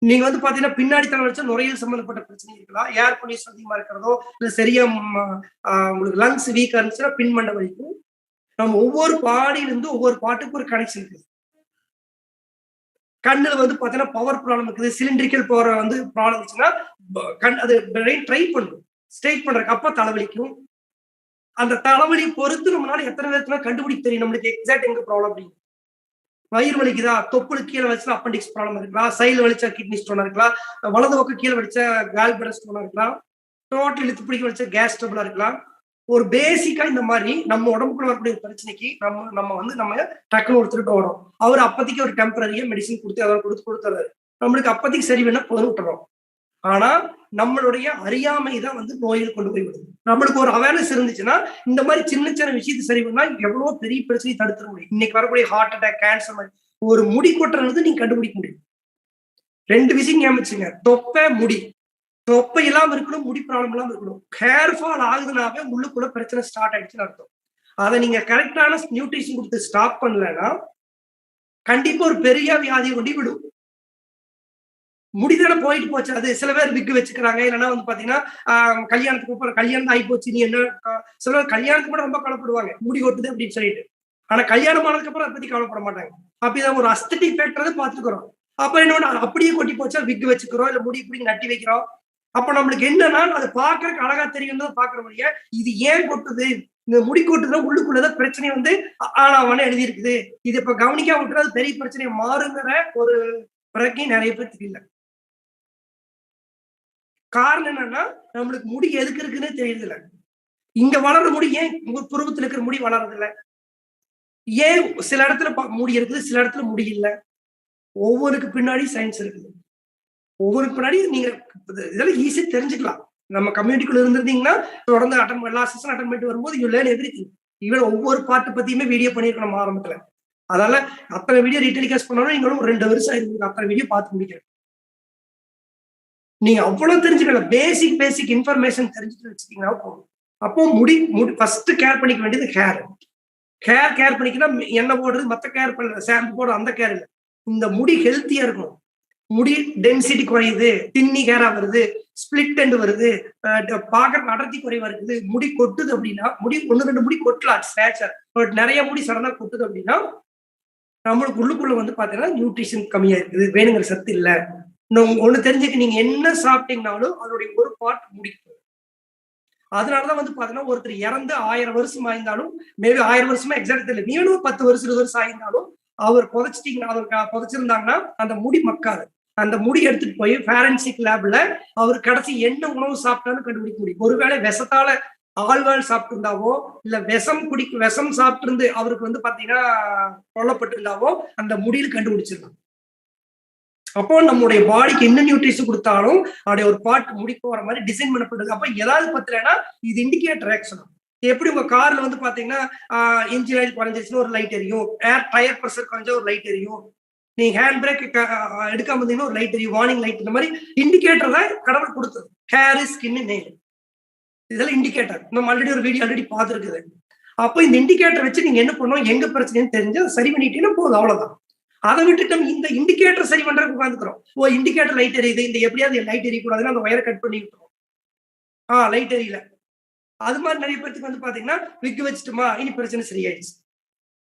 நீங்க வந்து பாத்தீங்கன்னா பின்னாடி தலை வலிச்சா நுரையீரல் சம்பந்தப்பட்ட பிரச்சனை இருக்கலாம், ஏர் பொல்யூஷன் அதிகமா இருக்கிறதோ, இல்ல சரியா உங்களுக்கு லங்ஸ் வீக்கா இருந்துச்சுன்னா பின்மண்டை வலிக்கும். நம்ம ஒவ்வொரு பாடியில இருந்து ஒவ்வொரு பாட்டுக்கு ஒரு கனெக்ஷன் இருக்கு. கண்ணுல வந்து பாத்தீங்கன்னா பவர் ப்ராப்ளம் இருக்குது, சிலிண்ட்ரிக்கல் பவர் வந்து ப்ராப்ளம் இருந்துச்சுன்னா கண் அது பிரெயின் ட்ரை பண்ணும் ஸ்ட்ரைட் பண்றதுக்கு, அப்ப தலைவலிக்கும். அந்த தலைவலி பொறுத்து நம்மளால எத்தனை நேரத்துல கண்டுபிடிக்க தெரியும் நம்மளுக்கு எக்ஸாக்ட் எங்க ப்ராப்ளம் அப்படின்னு. வயிறு வலிக்குதா, தொப்புளு கீழே வச்சா அப்பண்டிக்ஸ் ப்ராப்ளம் இருக்கலாம், சைடு வலிச்சா கிட்னி ஸ்டோனா இருக்கலாம், வலது பக்கம் கீழே வலிச்சா கால் பிளடர் ஸ்டோனா இருக்கலாம், டோட்டல் இழுத்து பிடிக்க வச்சா கேஸ் ட்ரபிளா இருக்கலாம். ஒரு பேசிக்கா இந்த மாதிரி நம்ம உடம்புக்குள்ள வரக்கூடிய பிரச்சனைக்கு நம்ம வந்து நம்ம டக்குனு ஒருத்தருக்கு வரோம். அவர் அப்பதைக்கு ஒரு டெம்பரரியா மெடிசின் கொடுத்து அதை கொடுத்துறாரு. நம்மளுக்கு அப்பதைக்கு சரி வேணா போதும் விட்டுறோம். ஆனா நம்மளுடைய அறியாமை தான் வந்து நோயில் கொண்டு போய் விடுது. நம்மளுக்கு ஒரு அவேர்னஸ் இருந்துச்சுன்னா இந்த மாதிரி சின்ன சின்ன விஷயத்தை சரி பண்ணா எவ்வளவு பெரிய பிரச்சனையை தடுத்துட முடியும். இன்னைக்கு வரக்கூடிய ஹார்ட் அட்டாக், கேன்சர் மாதிரி ஒரு முடி கொட்டுறது நீங்க கண்டுபிடிக்க முடியும். 2 விஷயம் ஞாபகம், தொப்பை முடி. தொப்பை இல்லாம இருக்கணும், முடி ப்ராப்ளம் இல்லாம இருக்கணும். ஹேர் ஃபால் ஆகுதுனாவே உள்ளுக்குள்ள பிரச்சனை ஸ்டார்ட் ஆயிடுச்சுன்னு அர்த்தம். அதை நீங்க கரெக்டான நியூட்ரிஷன் கொடுத்து ஸ்டாப் பண்ணலன்னா கண்டிப்பா ஒரு பெரிய வியாதியை கொண்டு விடும். முடிதான போயிட்டு போச்சு. அது சில பேர் விக்கு வச்சுக்கிறாங்க. இல்லைன்னா வந்து பாத்தீங்கன்னா கல்யாணத்துக்கு அப்புறம் கல்யாணம் ஆகி போச்சு நீ என்ன, சில பேர் கல்யாணத்துக்கு கூட ரொம்ப கவலைப்படுவாங்க முடி கொட்டுது அப்படின்னு சொல்லிட்டு. ஆனா கல்யாணம் ஆனதுக்கு அப்புறம் அதை பத்தி கவலைப்பட மாட்டாங்க. அப்படிதான் ஒரு அஸ்தட்டிக் ஃபேக்டர் பாத்துக்கிறோம். அப்ப என்னன்னா அப்படியே கொட்டி போச்சா விக்கு வச்சுக்கிறோம், இல்ல முடி இப்படி நட்டி வைக்கிறோம். அப்ப நம்மளுக்கு என்னன்னா அது பாக்குறதுக்கு அழகா தெரியும் பாக்குற முடிய இது ஏன் கொட்டுது, இந்த முடி கொட்டுதான் உள்ளுக்குள்ளதான் பிரச்சனை வந்து ஆனாவான எழுதி இருக்குது. இது இப்ப கவனிக்காம விட்டுறது அது பெரிய பிரச்சனையை மாறுங்கிற ஒரு பிரச்சனை நிறைய பேர் தெரியல. காரணம் என்னன்னா நம்மளுக்கு முடி எதுக்கு இருக்குன்னு தெரியல. இங்க வளர்ற முடி ஏன் புருவத்துல இருக்கிற முடி வளர்றது இல்ல, ஏன் சில இடத்துல முடி இருக்குது சில இடத்துல முடி இல்ல. ஒவ்வொருக்கு பின்னாடி சயின்ஸ் இருக்குது. ஒவ்வொருக்கு பின்னாடி நீங்க இதெல்லாம் ஈஸியா தெரிஞ்சுக்கலாம். நம்ம கம்யூனிட்டிக்குள்ள இருந்திருந்தீங்கன்னா தொடர்ந்து எல்லா செஷன் அட்டன் பண்ணிட்டு வரும்போது யூ லேர்ன் எவ்ரிதிங். ஈவன் ஒவ்வொரு பாட்டு பத்தியுமே வீடியோ பண்ணிருக்கணும் ஆரம்பத்துல. அதனால அத்தனை வீடியோ ரீடெலிகாஸ்ட் பண்ணாலும் நீங்களும் 2 வருஷம் ஆயிருக்கு அத்தனை வீடியோ பார்த்து முடிக்கிறேன். நீங்க அவ்வளவு தெரிஞ்சுக்கலாம். பேசிக் இன்ஃபர்மேஷன் தெரிஞ்சுட்டு வச்சுட்டீங்கன்னா போதும். அப்போ முடி ஃபர்ஸ்ட் கேர் பண்ணிக்க வேண்டியது கேர் பண்ணிக்கணும். எண்ணெய் போடுறது மத்த கேர் பண்ணல, ஷாம்பு போடுறது அந்த கேர் இல்ல. இந்த முடி ஹெல்த்தியா இருக்கணும். முடி டென்சிட்டி குறையுது, தின்னி கேரா வருது, ஸ்பிளிட் எண்ட் வருது, பாக்குற அடர்த்தி குறைவா இருக்குது, முடி கொட்டுது அப்படின்னா, முடி 1-2 முடி கொட்டலாம் ஸ்ட்ராச்சர், பட் நிறைய முடி சடனா கொட்டுது அப்படின்னா நம்மளுக்கு உள்ளுக்குள்ள வந்து பாத்தீங்கன்னா நியூட்ரிஷன் கம்மியா இருக்குது, வேணுங்கிற சத்து இல்ல. ஒண்ணு தெரிஞ்சுக்க, நீங்க என்ன சாப்பிட்டீங்கனாலும் அதனுடைய ஒரு பார்ட் முடிக்கும். அதனாலதான் வந்து பாத்தீங்கன்னா ஒருத்தர் இறந்து 1000 வருஷம் ஆயிருந்தாலும், மேபி 1000 வருஷமா எக்ஸாக்ட் தெரியல, நீங்களும் 10 வருஷம் 20 வருஷம் ஆயிருந்தாலும் அவர் புதைச்சிருந்தாங்கன்னா அந்த முடி மக்காது. அந்த முடி எடுத்துட்டு போய் ஃபாரன்சிக் லேப்ல அவர் கடைசி என்ன உணவு சாப்பிட்டாலும் கண்டுபிடிக்க முடியும். ஒருவேளை விஷத்தால ஆழ்வாள் சாப்பிட்டு இருந்தாவோ, இல்ல விஷம் சாப்பிட்டு இருந்து அவருக்கு வந்து பாத்தீங்கன்னா கொல்லப்பட்டிருந்தாவோ அந்த முடியில் கண்டுபிடிச்சிடலாம். அப்போ நம்முடைய பாடிக்கு என்ன நியூட்ரிஷன் கொடுத்தாலும் அவருடைய ஒரு பார்ட் முடி போற மாதிரி டிசைன் பண்ணப்படுது. அப்ப ஏதாவது பத்தலைன்னா இது இண்டிகேட்டர் ஆக்ஷன். எப்படி உங்க கார்ல வந்து பாத்தீங்கன்னா இன்ஜின் ஆயில் குறைஞ்சிருச்சுன்னா ஒரு லைட் எரியும், டயர் பிரஷர் குறைஞ்சா ஒரு லைட் எரியும், நீங்க ஹேண்ட் பிரேக் எடுக்காம இருந்தீங்கன்னா ஒரு லைட் எரியும், வார்னிங் லைட். இந்த மாதிரி இண்டிகேட்டர் தான் கடவுள் கொடுத்தது. ஹேர், ஸ்கின், நெயில், இதெல்லாம் இண்டிகேட்டர். நம்ம ஒரு வீடியோ ஆல்ரெடி பார்த்துருக்குது. அப்போ இந்த இண்டிகேட்டர் வச்சு நீங்க என்ன பண்ணணும், எங்க பிரச்சனைன்னு தெரிஞ்சு அதை சரி பண்ணிட்டீங்கன்னா போதும், அவ்வளவுதான். அதை விட்டுட்டு நம்ம இந்த இண்டிகேட்டர் சரி பண்றதுக்கு உட்காந்துக்கிறோம். இண்டிகேட்டர் லைட் எரியுது, இந்த எப்படியாவது லைட் எரியக்கூடாதுன்னு அந்த ஒயரை கட் பண்ணி விட்டுரும். லைட் எரியல. அது மாதிரி நிறைய பேருக்கு வந்து பாத்தீங்கன்னா விக்கு வச்சுட்டுமா இனி பிரச்சனை சரியாயிடுச்சு.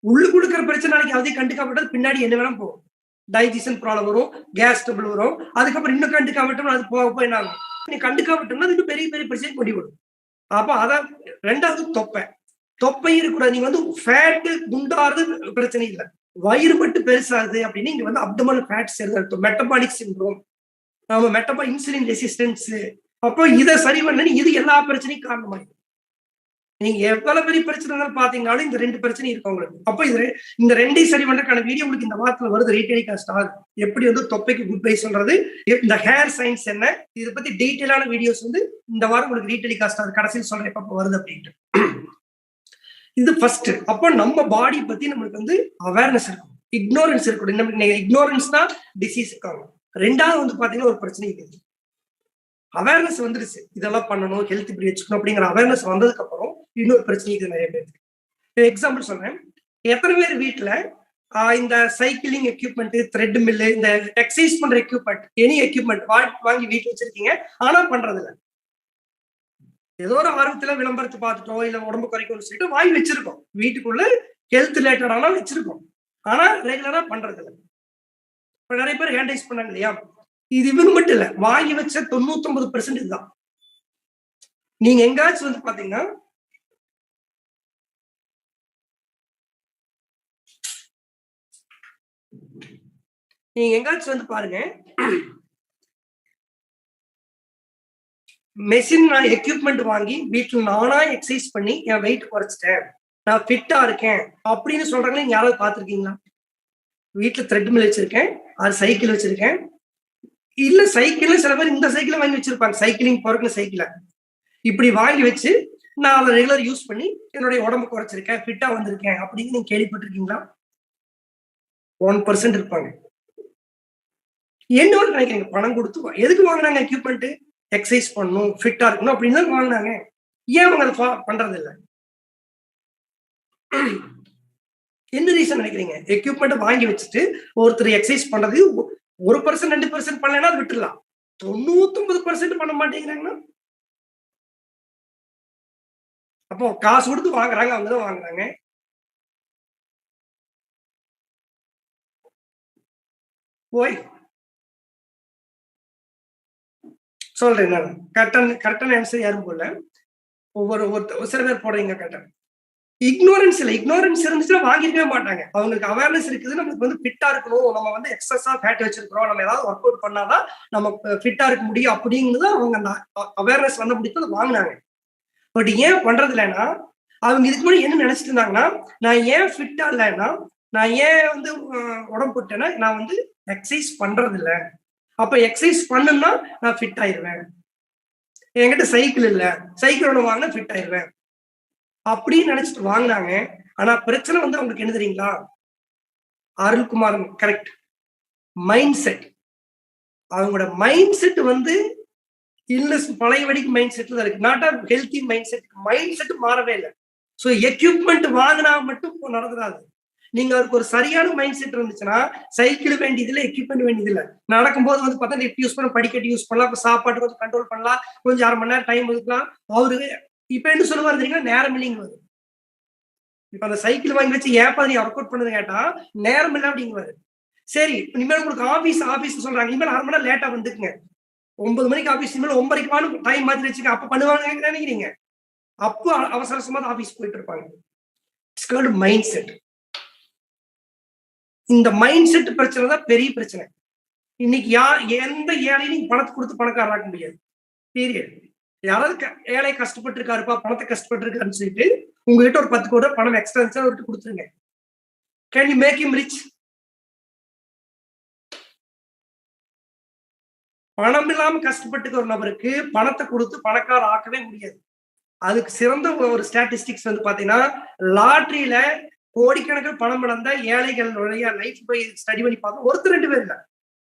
உள்ளுக்கு இருக்கிற பிரச்சனை நாளைக்கு அதையும் கண்டுக்காமட்டது பின்னாடி என்ன வேணா போகும். டைஜஷன் ப்ராப்ளம் வரும், கேஸ் ட்ரபிள் வரும். அதுக்கப்புறம் இன்னும் கண்டுக்காமட்டோம்னா அது போய் என்ன ஆகும், நீ கண்டுக்காமட்டோம்னா அது இன்னும் பெரிய பெரிய பிரச்சனை கொண்டு விடும். அப்ப அதான் 2வது தொப்பை இருக்கக்கூடாது. நீங்க வந்து ஃபேட்டு குண்டாறது பிரச்சனை இல்லை, வயிறு மட்டும் பெருசாகுது அப்படின்னு இங்க வந்து அப்டமல் ஃபேட் சேர்ந்து மெட்டபாலிக் சிண்ட்ரோம், இன்சுலின் ரெசிஸ்டன்ஸ். அப்போ இதை சரி பண்ண இது எல்லா பிரச்சனையும் காரணமாயிடும். நீங்க எவ்வளவு பெரிய பிரச்சனை இருந்தாலும் பாத்தீங்கன்னாலும் இந்த 2 பிரச்சனை இருக்கு உங்களுக்கு. அப்போ இந்த 2ஐயும் சரி பண்றதுக்கான வீடியோ உங்களுக்கு இந்த வாரத்துல வருது. ரீடெலிகாஸ்ட் ஆகுது. எப்படி வந்து தொப்பைக்கு குட் பை சொல்றது, இந்த ஹேர் சயின்ஸ் என்ன, இதை பத்தி டீட்டெயிலான வீடியோஸ் வந்து இந்த வாரம் உங்களுக்கு ரீடெலிகாஸ்ட் ஆகுது. கடைசியில் சொல்றேன் எப்ப வருது அப்படின்ட்டு. இது ஃபர்ஸ்ட். அப்போ நம்ம பாடி பத்தி நம்மளுக்கு வந்து அவேர்னஸ் இருக்கும், இக்னோரன்ஸ் இருக்கணும். இக்னோரன்ஸ் தான் டிசீஸ் இருக்காங்க. 2வது வந்து பாத்தீங்கன்னா ஒரு பிரச்சனை இருக்குது, அவேர்னஸ் வந்துருச்சு, இதெல்லாம் பண்ணணும், ஹெல்த் இப்படி வச்சுக்கணும் அப்படிங்கிற அவேர்னஸ் வந்ததுக்கு அப்புறம் இன்னொரு பிரச்சனை இது நிறைய பேருக்கு. எக்ஸாம்பிள் சொல்றேன். எத்தனை பேர் வீட்டுல இந்த சைக்கிளிங் எக்யூப்மெண்ட், த்ரெட் மில்லு, இந்த எக்ஸசைஸ் பண்ற எக்யூப்மெண்ட், எனி எக்யூப்மெண்ட் வாங்கி வீட்டுல வச்சிருக்கீங்க, ஆனா பண்றது இல்லை. ஏதோ ஒரு ஆர்வத்துல விளம்பரத்தை பார்த்துட்டோம், இல்ல உடம்பு குறைக்கும்னு சொல்லிட்டு வாங்கி வச்சிருக்கோம், வீட்டுக்குள்ள ஹெல்த் ரிலேட்டடான வச்சிருக்கோம், ஆனா ரெகுலரா பண்றது இல்லை. நிறைய பேர் ஹேண்ட் ரைஸ் பண்ணாங்க இல்லையா, இது இவங்க மட்டும் இல்ல, வாங்கி வச்ச 99% இதுதான். நீங்க எங்காச்சும் வந்து பாத்தீங்கன்னா நீங்க எங்காச்சும் வந்து பாருங்க, மெஷின் எக்யூப்மெண்ட் வாங்கி வீட்டுல நானா எக்ஸசைஸ் பண்ணி என் வெயிட் குறைச்சிட்டேன், நான் ஃபிட்டா இருக்கேன் அப்படின்னு சொல்றாங்களே, நீங்க யாராவது பாத்துருக்கீங்களா? வீட்டுல த்ரெட்மில் வச்சிருக்கேன், அது சைக்கிள் வச்சிருக்கேன், இல்ல சைக்கிள்ல சில பேர் இந்த சைக்கிள் வாங்கி வச்சிருப்பாங்க, சைக்கிளிங் போறதுக்கு சைக்கிள இப்படி வாங்கி வச்சு நான் அதை ரெகுலர் யூஸ் பண்ணி என்னுடைய உடம்பு குறைச்சிருக்கேன், ஃபிட்டா வந்திருக்கேன் அப்படின்னு நீங்க கேள்விப்பட்டிருக்கீங்களா? 1% இருப்பாங்க. என்ன நினைக்கிறீங்க? பணம் கொடுத்து எதுக்கு வாங்கினாங்க எக்யூப்மெண்ட்? எக்ஸசைஸ் பண்ணணும், ஃபிட்டா இருக்கணும் அப்படின்னு தான் வாங்கினாங்க. ஏன் அவங்க அதை பண்றது இல்லை? என்ன ரீசன் நினைக்கிறீங்க? எக்யூப்மெண்ட் வாங்கி வச்சுட்டு ஒருத்தர் எக்ஸசைஸ் பண்றது 1% 2% பண்ணலன்னா அது விட்டுடலாம். 99% பண்ண மாட்டேங்கிறாங்கன்னா அப்போ காசு கொடுத்து வாங்குறாங்க, அவங்கதான் வாங்குறாங்க. போய் சொல்றேன் நான். கரெக்டான ஆன்சர் யாரும் போடல. சில பேர் போடுறீங்க கரெக்டா. இக்னோரன்ஸ் இல்ல, இக்னோரன்ஸ் இருந்துச்சுன்னா வாங்கிருக்கவே மாட்டாங்க. அவங்களுக்கு அவேர்னஸ் இருக்குது, நமக்கு வந்து ஃபிட்டா இருக்கணும், நம்ம வந்து எக்ஸஸா ஃபேட் வச்சிருக்கிறோம், நம்ம ஏதாவது ஒர்க் அவுட் பண்ணாதான் நம்ம ஃபிட்டா இருக்க முடியும் அப்படிங்கிறது அவங்க அவேர்னஸ் வந்த முடித்து அதை வாங்கினாங்க. பட் ஏன் பண்றது இல்லைன்னா, அவங்க இதுக்கு முன்னாடி என்ன நினைச்சிட்டு இருந்தாங்கன்னா, நான் ஏன் ஃபிட்டா இல்லைன்னா, நான் ஏன் வந்து உடம்பு போட்டேன்னா, நான் வந்து எக்ஸசைஸ் பண்றது இல்லை, அப்ப எக்ஸசைஸ் பண்ணுன்னா நான் ஃபிட் ஆயிருவேன், என்கிட்ட சைக்கிள் இல்ல, சைக்கிளோட வாங்கினா ஃபிட் ஆயிருவேன் அப்படின்னு நினைச்சிட்டு வாங்கினாங்க. ஆனா பிரச்சனை வந்து அவங்களுக்கு என்ன தெரியுங்களா? Arulkumar correct, mind set. அவங்களோட மைண்ட் செட் வந்து இல்லஸ் பழைய வடிக்கு மைண்ட் செட்ல தான் இருக்கு, not a healthy mind set. Mind set மாறவே இல்லை. ஸோ எக்யூப்மெண்ட் வாங்கினா மட்டும் நடந்துடாது. நீங்க அவருக்கு ஒரு சரியான மைண்ட் செட் இருந்துச்சுன்னா, சைக்கிள் வேண்டியது இல்லை, எக்யூப்மெண்ட் வேண்டியது இல்லை. நடக்கும்போது வந்து பார்த்தா லிஃப்ட் யூஸ் பண்ண, படிக்கட்டு யூஸ் பண்ணலாம், இப்போ சாப்பாட்டு கொஞ்சம் கண்ட்ரோல் பண்ணலாம், கொஞ்சம் 1/2 மணி நேரம் டைம் ஒதுக்கலாம். அவரு இப்ப என்ன சொல்லுவாரு தெரியுங்களா? நேரம் இல்லைங்க. இப்ப அந்த சைக்கிள் வாங்கி வச்சு ஏப்பா நீ ஒர்க் அவுட் பண்ணது கேட்டா நேரம் இல்லை அப்படிங்குவாரு. சரி, இனிமேல் உங்களுக்கு ஆபீஸ் சொல்றாங்க, இனிமேல் 1/2 மணி நேரம் லேட்டா வந்துக்குங்க, 9 மணிக்கு ஆபீஸ், இனிமேல் 9:30 டைம் மாத்தி வச்சுக்க, அப்ப பண்ணுவாங்க நினைக்கிறீங்க? அப்போ அவசரமா ஆபீஸ் போயிட்டு இருப்பாங்க. It's called mind set. இந்த மைண்ட் செட் பிரச்சனை தான் பெரிய பிரச்சனை. இன்னைக்கு எந்த ஏழையும் நீங்க பணத்தை கொடுத்து பணக்காரராக்க முடியாது. பீரியட். யாராவது ஏழை கஷ்டப்பட்டு இருக்காருப்பா, பணத்தை கஷ்டப்பட்டு இருக்காருன்னு சொல்லிட்டு உங்ககிட்ட ஒரு 10 கோடி பணம் எக்ஸ்ட்ரா அவர்கிட்ட கொடுத்துருங்க. Can you make him rich? பணம் இல்லாம கஷ்டப்பட்டு ஒரு நபருக்கு பணத்தை கொடுத்து பணக்கார ஆக்கவே முடியாது. அதுக்கு சிறந்த ஒரு ஸ்டாட்டிஸ்டிக்ஸ் வந்து பாத்தீங்கன்னா, லாட்டரியில கோடிக்கணக்கில் பணம் இழந்த ஏழைகளுடைய லைஃப் போய் ஸ்டடி பண்ணி பார்த்தோம். ஒருத்தர் 2 பேர் இல்ல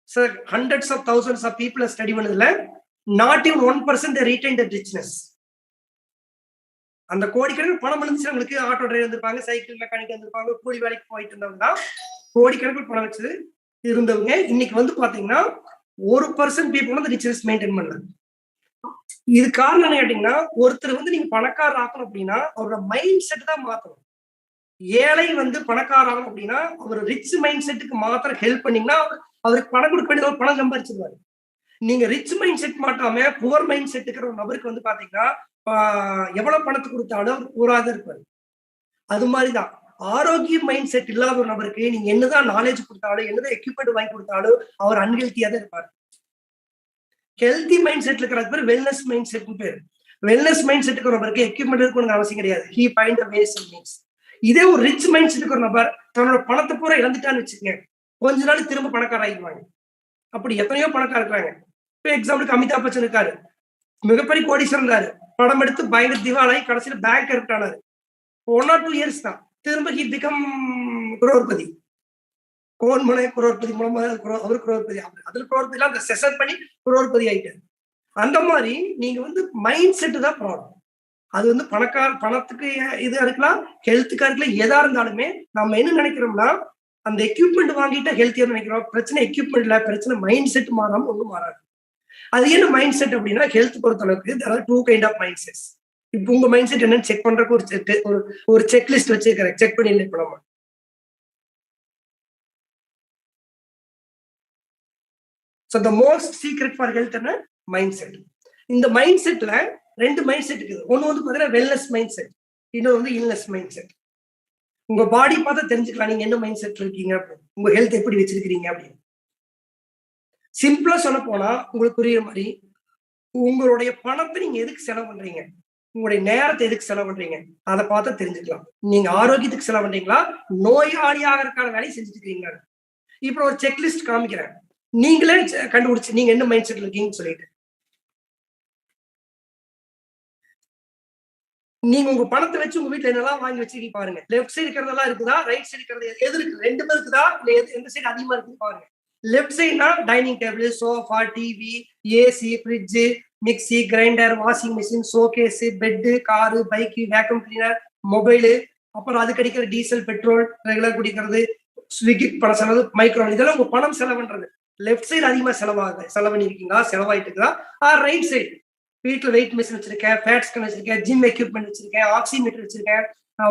sir, hundreds of thousands of people study பண்ணதுல not even 1% retain the richness. அந்த கோடிக்கணக்கில் பணம் இருந்துச்சு, அவங்களுக்கு ஆட்டோ டிரைவர் இருந்திருப்பாங்க, சைக்கிள் மெக்கானிக் இருந்திருப்பாங்க, கூலி வேலைக்கு போயிட்டு இருந்தவங்க தான் கோடிக்கணக்கில் பணம் வச்சு இருந்தவங்க. இன்னைக்கு வந்து பாத்தீங்கன்னா 1% பீப்புள் வந்து ரிச்னஸ் மெயின்டைன் பண்ணல. இது காரணம் என்ன கேட்டீங்கன்னா, ஒருத்தர் வந்து நீங்க பணக்காரர் ஆக்கணும் அப்படின்னா அவரோட மைண்ட் செட் தான் மாத்தணும். ஏழை வந்து பணக்காரர் ஆகணும் அப்படின்னா அவர் ரிச் மைண்ட் செட்டுக்கு மாத்திரம் ஹெல்ப் பண்ணீங்கன்னா அவருக்கு பணம் கொடுக்க வேண்டியது, பணம் சம்பாதிச்சிருவாரு. நீங்க ரிச் மைண்ட் செட் மாட்டாம புவர் மைண்ட் செட் இருக்கிற ஒரு நபருக்கு வந்து பாத்தீங்கன்னா எவ்வளவு பணத்தை கொடுத்தாலும் அவர் கூறாத இருப்பாரு. அது மாதிரிதான் ஆரோக்கிய மைண்ட் செட் இல்லாத ஒரு நபருக்கு நீங்க என்னதான் நாலேஜ் கொடுத்தாலும், என்னதான் எக்யூப்மெண்ட் வாங்கி கொடுத்தாலும் அவர் அன்ஹெல்த்தியா தான் இருப்பாரு. ஹெல்தி மைண்ட் செட் இருக்கிற பேர் வெல்னஸ் மைண்ட் செட் பேர். வெல்னஸ் மைண்ட் செட் இருக்கிற நபருக்கு எக்யூப்மெண்ட் இருக்கணும்னு அவசியம் கிடையாது. He find the ways and means. இதே ஒரு ரிச் மைண்ட் செட் இருக்கிற நபர் தன்னோட பணத்தை பூரா இழந்துட்டான்னு வச்சுக்கோங்க, கொஞ்ச நாள் திரும்ப பணக்கார ஆகிடுவாங்க. அப்படி எத்தனையோ பணக்கார இருக்கிறாங்க. இப்போ எக்ஸாம்பிளுக்கு அமிதாப் பச்சன் இருக்காரு, மிகப்பெரிய கோடீஸ்வரன் இருந்தாரு, படம் எடுத்து பயங்கர திவாலாகி கடைசியில் பேங்க் கரெக்டானாரு. 1 or 2 years தான், திரும்ப ஹி பிகம் குரோர்பதி. கோன்மனை குரோர்பதி மூலமா அவர் குரோர்பதி, அதுல குரோர்பதி அந்த செசன் பண்ணி குரோர்பதி ஆயிட்டாரு. அந்த மாதிரி நீங்க வந்து மைண்ட் செட் தான் ப்ராப்ளம். அது வந்து பணத்துக்கு இது இருக்கலாம், ஹெல்த்துக்கா இருக்கலாம், எதா இருந்தாலுமே நம்ம என்ன நினைக்கிறோம்னா அந்த எக்யூப்மெண்ட் வாங்கிட்டா ஹெல்த்தியா நினைக்கிறோம். பிரச்சனை எக்யூப்மெண்ட்ல, பிரச்சனை மைண்ட் செட் மாறாம ஒன்றும் மாறாது. அது என்ன மைண்ட் செட் அப்படின்னா, ஹெல்த் பொறுத்த அளவுக்கு there are 2 kind of mind sets. இப்போ உங்க மைண்ட் செட் என்னன்னு செக் பண்றதுக்கு ஒரு செக் லிஸ்ட் வச்சிருக்கிறேன், செக் பண்ணி இப்போ நம்ம so the most secret for health என்ன மைண்ட் செட். இந்த மைண்ட் செட்ல 2 மைண்ட் செட் இருக்குது. ஒன்று வந்து பார்த்தீங்கன்னா வெல்னஸ் மைண்ட் செட், இன்னொன்று வந்து இல்னஸ் மைண்ட் செட். உங்க பாடி பார்த்தா தெரிஞ்சுக்கலாம் நீங்க என்ன மைண்ட் செட்ல இருக்கீங்க அப்படின்னு, உங்க ஹெல்த் எப்படி வச்சிருக்கீங்க அப்படின்னு. சிம்பிளா சொல்ல போனா உங்களுக்கு புரியுற மாதிரி, உங்களுடைய பணத்தை நீங்க எதுக்கு செலவு பண்றீங்க, உங்களுடைய நேரத்தை எதுக்கு செலவு பண்றீங்க, அதை பார்த்தா தெரிஞ்சுக்கலாம். நீங்க ஆரோக்கியத்துக்கு செலவு பண்றீங்களா, நோயாளியாக இருக்கான வேலையை செஞ்சுட்டு இருக்கீங்களா. இப்ப ஒரு செக்லிஸ்ட் காமிக்கிறேன், நீங்களே கண்டுபிடிச்சு நீங்க என்ன மைண்ட் செட்ல இருக்கீங்கன்னு சொல்லிட்டு. நீங்க உங்க பணத்தை வச்சு உங்க வீட்டுல என்னெல்லாம் வாங்கி வச்சிருக்கீங்க பாருங்க. லெஃப்ட் சைடு இருக்கிறதெல்லாம் இருக்குதா, ரைட் சைடு இருக்கிறது எது இருக்கு, ரெண்டுமே இருக்குதா, இல்ல எந்த சைடு அதிகமா இருக்குன்னு பாருங்க. லெஃப்ட் சைடுனா dining table, sofa, TV, AC, fridge, mixie, grinder, washing machine, showcase, bed, car, bike, vacuum cleaner, mobile, அப்புறம் அதுக்கு அடிக்கிற டீசல், பெட்ரோல், ரெகுலர் குடிக்கிறது, ஸ்விக்கி பணம் செலவு, மைக்ரோ, இதெல்லாம் உங்க பணம் செலவுன்றது. லெஃப்ட் சைடு அதிகமா செலவழிருக்கீங்களா, செலவாயிட்டு இருக்குதா. ரைட் சைடு வீட்டுல வெயிட் மிஷின் வச்சிருக்கேன், ஃபேட் ஸ்கேன் வச்சிருக்கேன், ஜிம் எக்யூப்மெண்ட் வச்சிருக்கேன், ஆக்சிமீட்டர் வச்சிருக்கேன்,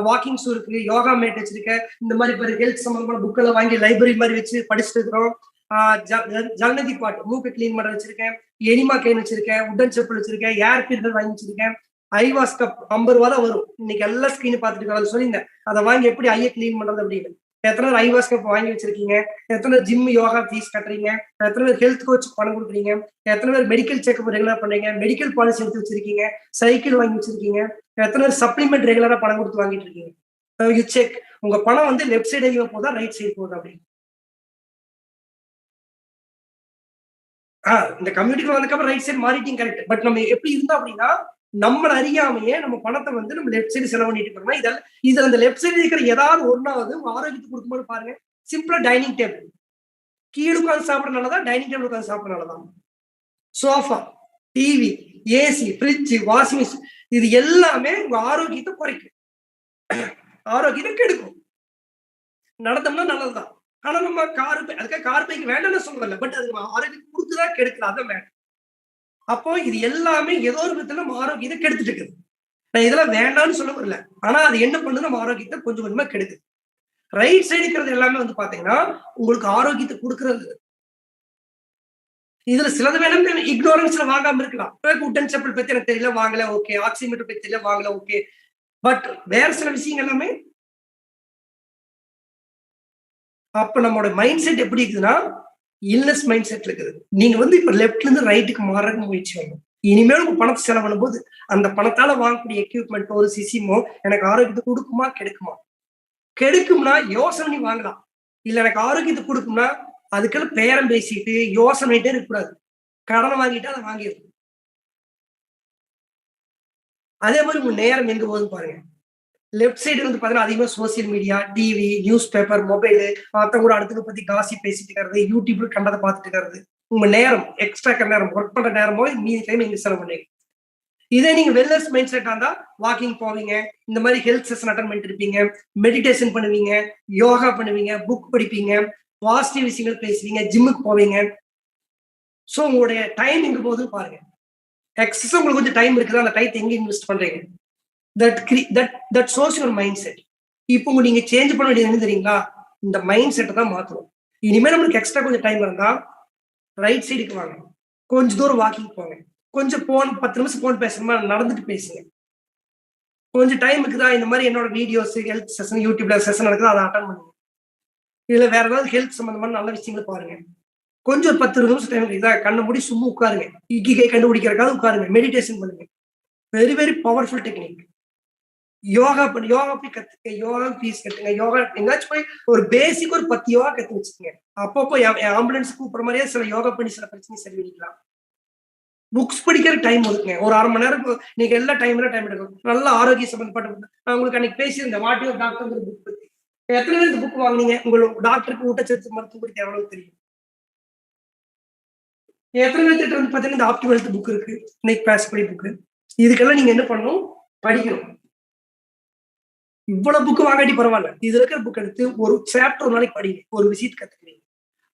வாக்கிங் ஷூ இருக்கு, யோகா மேட் வச்சிருக்கேன். இந்த மாதிரி ஹெல்த் சம்பந்தமான புக் எல்லாம் வாங்கி லைப்ரரி மாதிரி வச்சு படிச்சுட்டு இருக்கிறோம். ஜலநதி பாட்டு மூக்கு கிளீன் பண்ண வச்சிருக்கேன், எனிமா கேன் வச்சிருக்கேன், உடன் செப்பல் வச்சிருக்கேன், ஏர் ஃபில்டர் வாங்கி வச்சிருக்கேன். ஐவாஸ் கப் 50 ரூபா தான் வரும். இன்னைக்கு எல்லா ஸ்கிரீன் பார்த்துட்டு சொல்லியிருந்தேன், அதை வாங்கி எப்படி ஐயை கிளீன் பண்றது அப்படின்னு. எத்தனை பேர் ஐவாஸ் கப் வாங்கி வச்சிருக்கீங்க, எத்தனை பேர் ஜிம் யோகா ஃபீஸ் கட்டுறீங்க, எத்தனை பேர் ஹெல்த் கோச் பணம் கொடுக்குறீங்க, எத்தனை பேர் மெடிக்கல் செக்அப் ரெகுலர் பண்றீங்க, மெடிக்கல் பாலிசி எடுத்து வச்சிருக்கீங்க, சைக்கிள் வாங்கி வச்சிருக்கீங்க, எத்தனை பேர் சப்ளிமெண்ட் ரெகுலரா பணம் கொடுத்து வாங்கிட்டு இருக்கீங்க. யூ செக், உங்க பணம் வந்து லெஃப்ட் சைடு அதிகமா போதா, ரைட் சைடு போதா அப்படின்னு. இந்த கம்யூனிட்டிக்கு வந்ததுக்கப்புறம் ரைட் சைடு மாறிட்டீங்க, கரெக்ட். பட் நம்ம எப்படி இருந்தோம் அப்படின்னா, நம்மள அறியாமையே நம்ம பணத்தை வந்து நம்ம லெஃப்ட் சைடு செலவு பண்ணிட்டு இருக்கோம். இதெல்லாம் இதுல அந்த லெஃப்ட் சைடு இருக்கிற ஏதாவது ஒன்னாவது ஆரோக்கியத்துக்கு கொடுக்கும்போது பாருங்க. சிம்பிளா டைனிங் டேபிள் கீழே உட்காந்து சாப்பிட நல்லதா, டைனிங் டேபிள் உட்காந்து சாப்பிட நல்லதா, sofa, TV, AC, fridge, washing machine, இது எல்லாமே உங்க ஆரோக்கியத்தை குறைக்கும், ஆரோக்கியத்தை கெடுக்கும். நடந்தோம்னா நல்லதுதான். ஆனா நம்ம அதுக்காக கார் பைக் வேண்டாம்னு சொல்லல, பட் அது ஆரோக்கியம் கொடுக்குதா கெடுக்குதா, அதான் வேண்டாம். அப்போ இது எல்லாமே ஏதோ ஒரு விதத்துல நம்ம ஆரோக்கியத்தை கெடுத்துட்டு இருக்குது. நான் இதெல்லாம் வேண்டாம்னு சொல்ல வரல, ஆனா அது என்ன பண்ணுது, நம்ம ஆரோக்கியத்தை கொஞ்சம் கொஞ்சமா கெடுக்குது. ரைட் சைடு இருக்கிறது எல்லாமே வந்து பாத்தீங்கன்னா உங்களுக்கு ஆரோக்கியத்தை கொடுக்கறது. இதுல சிலது வேணும் இக்னோரன்ஸ்ல வாங்காம இருக்கலாம். உட்டன் செப்பல் பத்தி எனக்கு தெரியல வாங்கல, ஓகே. ஆக்சிமீட்டர் பத்தி தெரியல வாங்கல, ஓகே. பட் வேற சில விஷயங்கள் எல்லாமே அப்ப நம்மளோட மைண்ட் செட் எப்படி இருக்குதுன்னா இல்னஸ் மைண்ட் செட் இருக்குது. நீங்க வந்து இப்ப லெப்ட்ல இருந்து ரைட்டுக்கு மாறக்கு முயற்சி பண்ணணும். இனிமேல் உங்க பணத்தை செலவு பண்ணும்போது அந்த பணத்தால வாங்கக்கூடிய எக்யூப்மெண்ட் ஒரு சிசிமோ எனக்கு ஆரோக்கியத்தை கொடுக்குமா கெடுக்குமா. கெடுக்கும்னா யோசனை பண்ணி வாங்கலாம். இல்ல எனக்கு ஆரோக்கியத்தை கொடுக்கும்னா அதுக்கெல்லாம் பேரம் பேசிட்டு யோசனை பண்ணிட்டே இருக்கக்கூடாது. கடனை வாங்கிட்டு அதை வாங்கிடும். அதே மாதிரி உங்க நேரம் எங்க போகுது பாருங்க. லெஃப்ட் சைடு வந்து பாத்தீங்கன்னா அதிகமா social media, TV, news paper, mobile, கூட அடுத்தது பத்தி காசி பேசிட்டு இருக்கிறது, யூடியூப்ல கண்டதை பார்த்துட்டு இருக்கிறது. உங்க நேரம் எக்ஸ்ட்ரா நேரம் ஒர்க் பண்ற நேரமோ மீதி டைம் நீங்க செலவு பண்ணுவீங்க. இதே நீங்க வெல்னஸ் மைண்ட் செட் இருந்தா வாக்கிங் போவீங்க, இந்த மாதிரி ஹெல்த் செஷன் அட்டன் பண்ணிட்டு இருப்பீங்க, மெடிடேஷன் பண்ணுவீங்க, யோகா பண்ணுவீங்க, புக் படிப்பீங்க, பாசிட்டிவ் விஷயங்கள் பேசுவீங்க, ஜிம்முக்கு போவீங்க. சோ உங்களுடைய டைம் எங்க போகுதுன்னு பாருங்க. எக்ஸஸ் உங்களுக்கு கொஞ்சம் டைம் இருக்குதா, அந்த டைத்தை எங்க இன்வெஸ்ட் பண்றீங்க, that shows your mindset. இப்போ நீங்க சேஞ்ச் பண்ண வேண்டியது என்ன தெரியுங்களா, இந்த மைண்ட் செட்டை தான் மாத்தணும். இனிமே நம்மளுக்கு எக்ஸ்ட்ரா கொஞ்சம் டைம் இருந்தா ரைட் சைடுக்கு வாங்க, கொஞ்சம் தூரம் வாக்கிங் போங்க, கொஞ்சம் 10 நிமிஷம் போன் பேசணுமா நடந்துட்டு பேசுங்க. கொஞ்சம் டைம் இருக்குதா, இந்த மாதிரி என்னோட வீடியோஸ் ஹெல்த் செஷன் யூடியூப்ல செஷன் நடக்குது, அதை அட்டன் பண்ணுங்க. இதுல வேற ஏதாவது ஹெல்த் சம்பந்தமான நல்ல விஷயங்களை பாருங்க. கொஞ்சம் 10 நிமிஷம் டைம் இருக்குதா, கண்ணை மூடி சும்மா உட்காருங்க, இக்கிகை கண்டுபிடிக்கிறதுக்காக உட்காருங்க, மெடிடேஷன் பண்ணுங்க. Very very powerful technique. Yoga போய் கத்துக்க, யோகா ஃபீஸ் கட்டுங்க, யோகா எங்காச்சும் போய் ஒரு பேசிக் ஒரு 10 யோகா கத்து வச்சுக்கோங்க. அப்பப்போ ஆம்புலன்ஸ் கூப்பிடுற மாதிரியே சில யோகா பண்ணி சில பிரச்சனை சரி பண்ணிக்கலாம். புக்ஸ் படிக்கிற டைம் ஒதுக்குங்க, ஒரு 1/2 மணி நேரம். நீங்க எல்லா டைம் எடுக்கும். நல்ல ஆரோக்கிய சம்பந்தப்பட்ட நான் உங்களுக்கு அன்னைக்கு பேசியிருந்தேன் வாட் யுவர் டாக்டர் புக் பத்தி. எத்தனை பேர் இந்த புக் வாங்குனீங்க, உங்களுக்கு டாக்டருக்கு ஊட்டச்சத்து மருத்துவம் குறித்து எவ்வளவு தெரியும். எத்தனை பேர்த்திட்ட வந்து பாத்தீங்கன்னா இந்த ஆப்டிமல் ஹெல்த் புக் இருக்கு, இன்னைக்கு பேசக்கூடிய புக்கு. இதுக்கெல்லாம் நீங்க என்ன பண்ணணும், படிக்கணும். இவ்வளவு புக்கு வாங்காட்டி பரவாயில்ல, இது இருக்கிற புக் எடுத்து ஒரு சாப்டர் ஒரு நாளைக்கு படிங்க, ஒரு விசிட் கத்துக்கிறீங்க.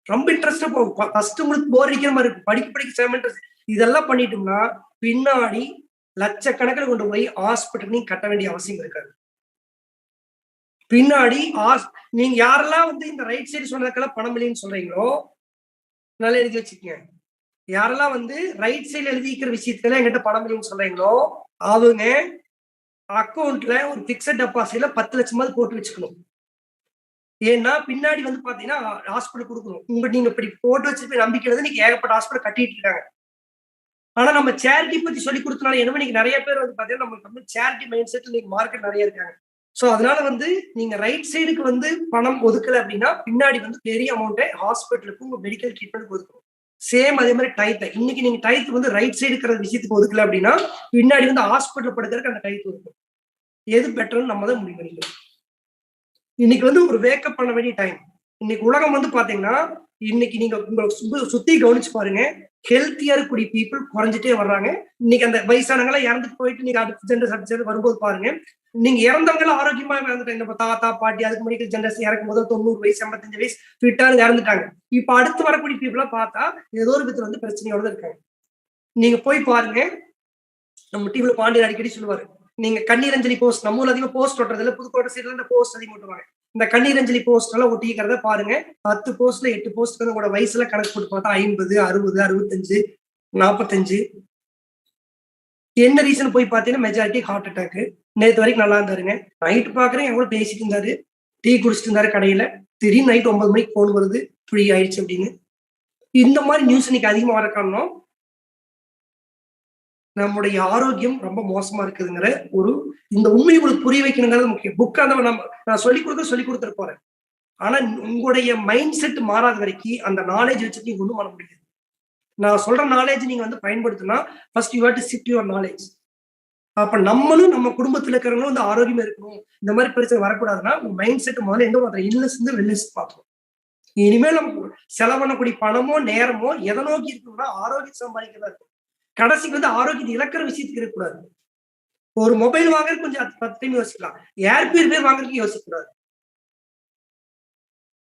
ரொம்ப இன்ட்ரெஸ்டா போகும். ஃபர்ஸ்ட் உங்களுக்கு போர் அடிக்கிற மாதிரி இருக்கும், படிக்க செம இன்ட்ரெஸ்ட். இதெல்லாம் பண்ணிட்டோம்னா பின்னாடி லட்சக்கணக்கில் கொண்டு போய் ஹாஸ்பிட்டல் நீங்க கட்ட வேண்டிய அவசியம் இருக்காது. பின்னாடி நீங்க யாரெல்லாம் வந்து இந்த ரைட் சைடு சொன்னதுக்கெல்லாம் பணம் இல்லைன்னு சொல்றீங்களோ நல்லா எழுதி வச்சுக்கோங்க. யாரெல்லாம் வந்து ரைட் சைடுல எழுதிக்கிற விஷயத்துல என்கிட்ட பணம் இல்லைன்னு சொல்றீங்களோ அவங்க அக்கௌண்ட்ல ஒரு பிக்சட் டெபாசிட்ல 10 லட்சமாவது போட்டு வச்சுக்கணும். ஏன்னா பின்னாடி வந்து பாத்தீங்கன்னா ஹாஸ்பிட்டல் கொடுக்கணும். நீங்க இப்படி போட்டு வச்சிருப்ப நம்பிக்கை நீங்க ஏகப்பட்ட ஹாஸ்பிட்டல் கட்டிட்டு இருக்காங்க. ஆனா நம்ம சேரிட்டி பத்தி சொல்லி கொடுத்தனால என்ன இன்னைக்கு நிறைய பேர் வந்து பாத்தீங்கன்னா நம்ம சேரிட்டி மைண்ட் செட் இன்னைக்கு மார்க்கெட் நிறைய இருக்காங்க. சோ அதனால வந்து நீங்க ரைட் சைடுக்கு வந்து பணம் ஒதுக்கல அப்படின்னா பின்னாடி வந்து பெரிய அமௌண்ட்டை ஹாஸ்பிட்டலுக்கு உங்க மெடிக்கல் ட்ரீட்மெண்ட் ஒதுக்கணும். சேம் அதே மாதிரி டைத்தை இன்னைக்கு நீங்க டைத் வந்து ரைட் சைடு இருக்கிற விஷயத்துக்கு ஒதுக்கல அப்படின்னா பின்னாடி வந்து ஹாஸ்பிட்டல் படுக்கிறதுக்கு அந்த டைத் ஒதுக்கும். எது பெட்டர்னு நம்ம தான் முடிவு பண்ணிக்கணும். இன்னைக்கு வந்து ஒரு வேக்கப் பண்ண வேண்டிய டைம். இன்னைக்கு உலகம் வந்து பாத்தீங்கன்னா இன்னைக்கு நீங்க உங்களை சுத்தி கவனிச்சு பாருங்க. ஹெல்த்தியா இருக்கக்கூடிய பீப்புள் குறைஞ்சிட்டே வர்றாங்க. இன்னைக்கு அந்த வயசானவங்க எல்லாம் இறந்துட்டு போயிட்டு நீங்க அடுத்த ஜென்ரேஷன் வரும்போது பாருங்க, நீங்க இறந்தவங்க எல்லாம் ஆரோக்கியமா இறந்துட்டாங்க. நம்ம தாத்தா பாட்டி அதுக்கு முன்னாடி ஜென்ரேஷன் இறக்கும் போது 90 வயசு 85 வயசு ஃபிட்டாக இறந்துட்டாங்க. இப்ப அடுத்து வரக்கூடிய பீப்புளா பார்த்தா ஏதோ ஒரு விதத்துல வந்து பிரச்சனையோட தான் இருக்காங்க. நீங்க போய் பாருங்க, நம்ம டிவில பாண்டியன் அடிக்கடி சொல்லுவாரு, நீங்க கண்ணீர் அஞ்சலி போஸ்ட் நம்ம ஊர்ல அதிகமா போஸ்ட் ஒட்டுறதுல புதுக்கோட்டை சைடுல இந்த போஸ்ட் அதிகம் ஒட்டுவாங்க. இந்த கண்ணீர் அஞ்சலி போஸ்ட் எல்லாம் ஒட்டிக்கிறத பாருங்க. 10 போஸ்ட்ல 8 போஸ்ட் உங்களோட வயசுல கணக்கு போட்டு பார்த்தா 50, 60, 65, 45. என்ன ரீசன் போய் பார்த்தீங்கன்னா மெஜாரிட்டி ஹார்ட் அட்டாக். நேற்று வரைக்கும் நல்லா இருந்தாருங்க. நைட் பாக்குறேன் எவ்வளோ பேசிட்டு இருந்தாரு, டீ குடிச்சிட்டு இருந்தாரு கடையில. திடீர்னு நைட் 9 மணிக்கு போன் வருது ஃப்ரீ ஆயிடுச்சு அப்படின்னு. இந்த மாதிரி நியூஸ் இன்னைக்கு அதிகமா வர காரணம் நம்முடைய ஆரோக்கியம் ரொம்ப மோசமா இருக்குதுங்கிற ஒரு இந்த உண்மை உங்களுக்கு புரிய வைக்கணுங்கிறது முக்கியம். புக்கை நான் சொல்லிக் கொடுத்துட்டு போறேன். ஆனா உங்களுடைய மைண்ட் செட் மாறாத வரைக்கும் அந்த நாலேஜ் வச்சுட்டு நீங்க ஒண்ணும் பண்ண முடியாது. நான் சொல்ற நாலேஜ் நீங்க வந்து பயன்படுத்தினா first you have to shift your knowledge. அப்ப நம்மளும் நம்ம குடும்பத்துல இருக்கிறவங்களும் இந்த ஆரோக்கியம் இருக்கணும், இந்த மாதிரி பிரச்சனை வரக்கூடாதுன்னா உங்க மைண்ட் செட் முதல்ல எந்த மாதிரி இல்லஸ் இருந்து வெல்னஸ் பார்க்கணும். இனிமேல் நம்ம செலவு பண்ணக்கூடிய பணமோ நேரமோ எதை நோக்கி இருக்கணும்னா ஆரோக்கியம் சம்பாதிக்கிறதா இருக்கும். கடைசிக்கு வந்து ஆரோக்கியத்தை இழக்கிற விஷயத்துக்கு இருக்கக்கூடாது. ஒரு மொபைல் வாங்குறது கொஞ்சம் 10 டைம் யோசிக்கலாம். ஏர் பியூரிஃபையர் வாங்குறதுக்கு யோசிக்க கூடாது.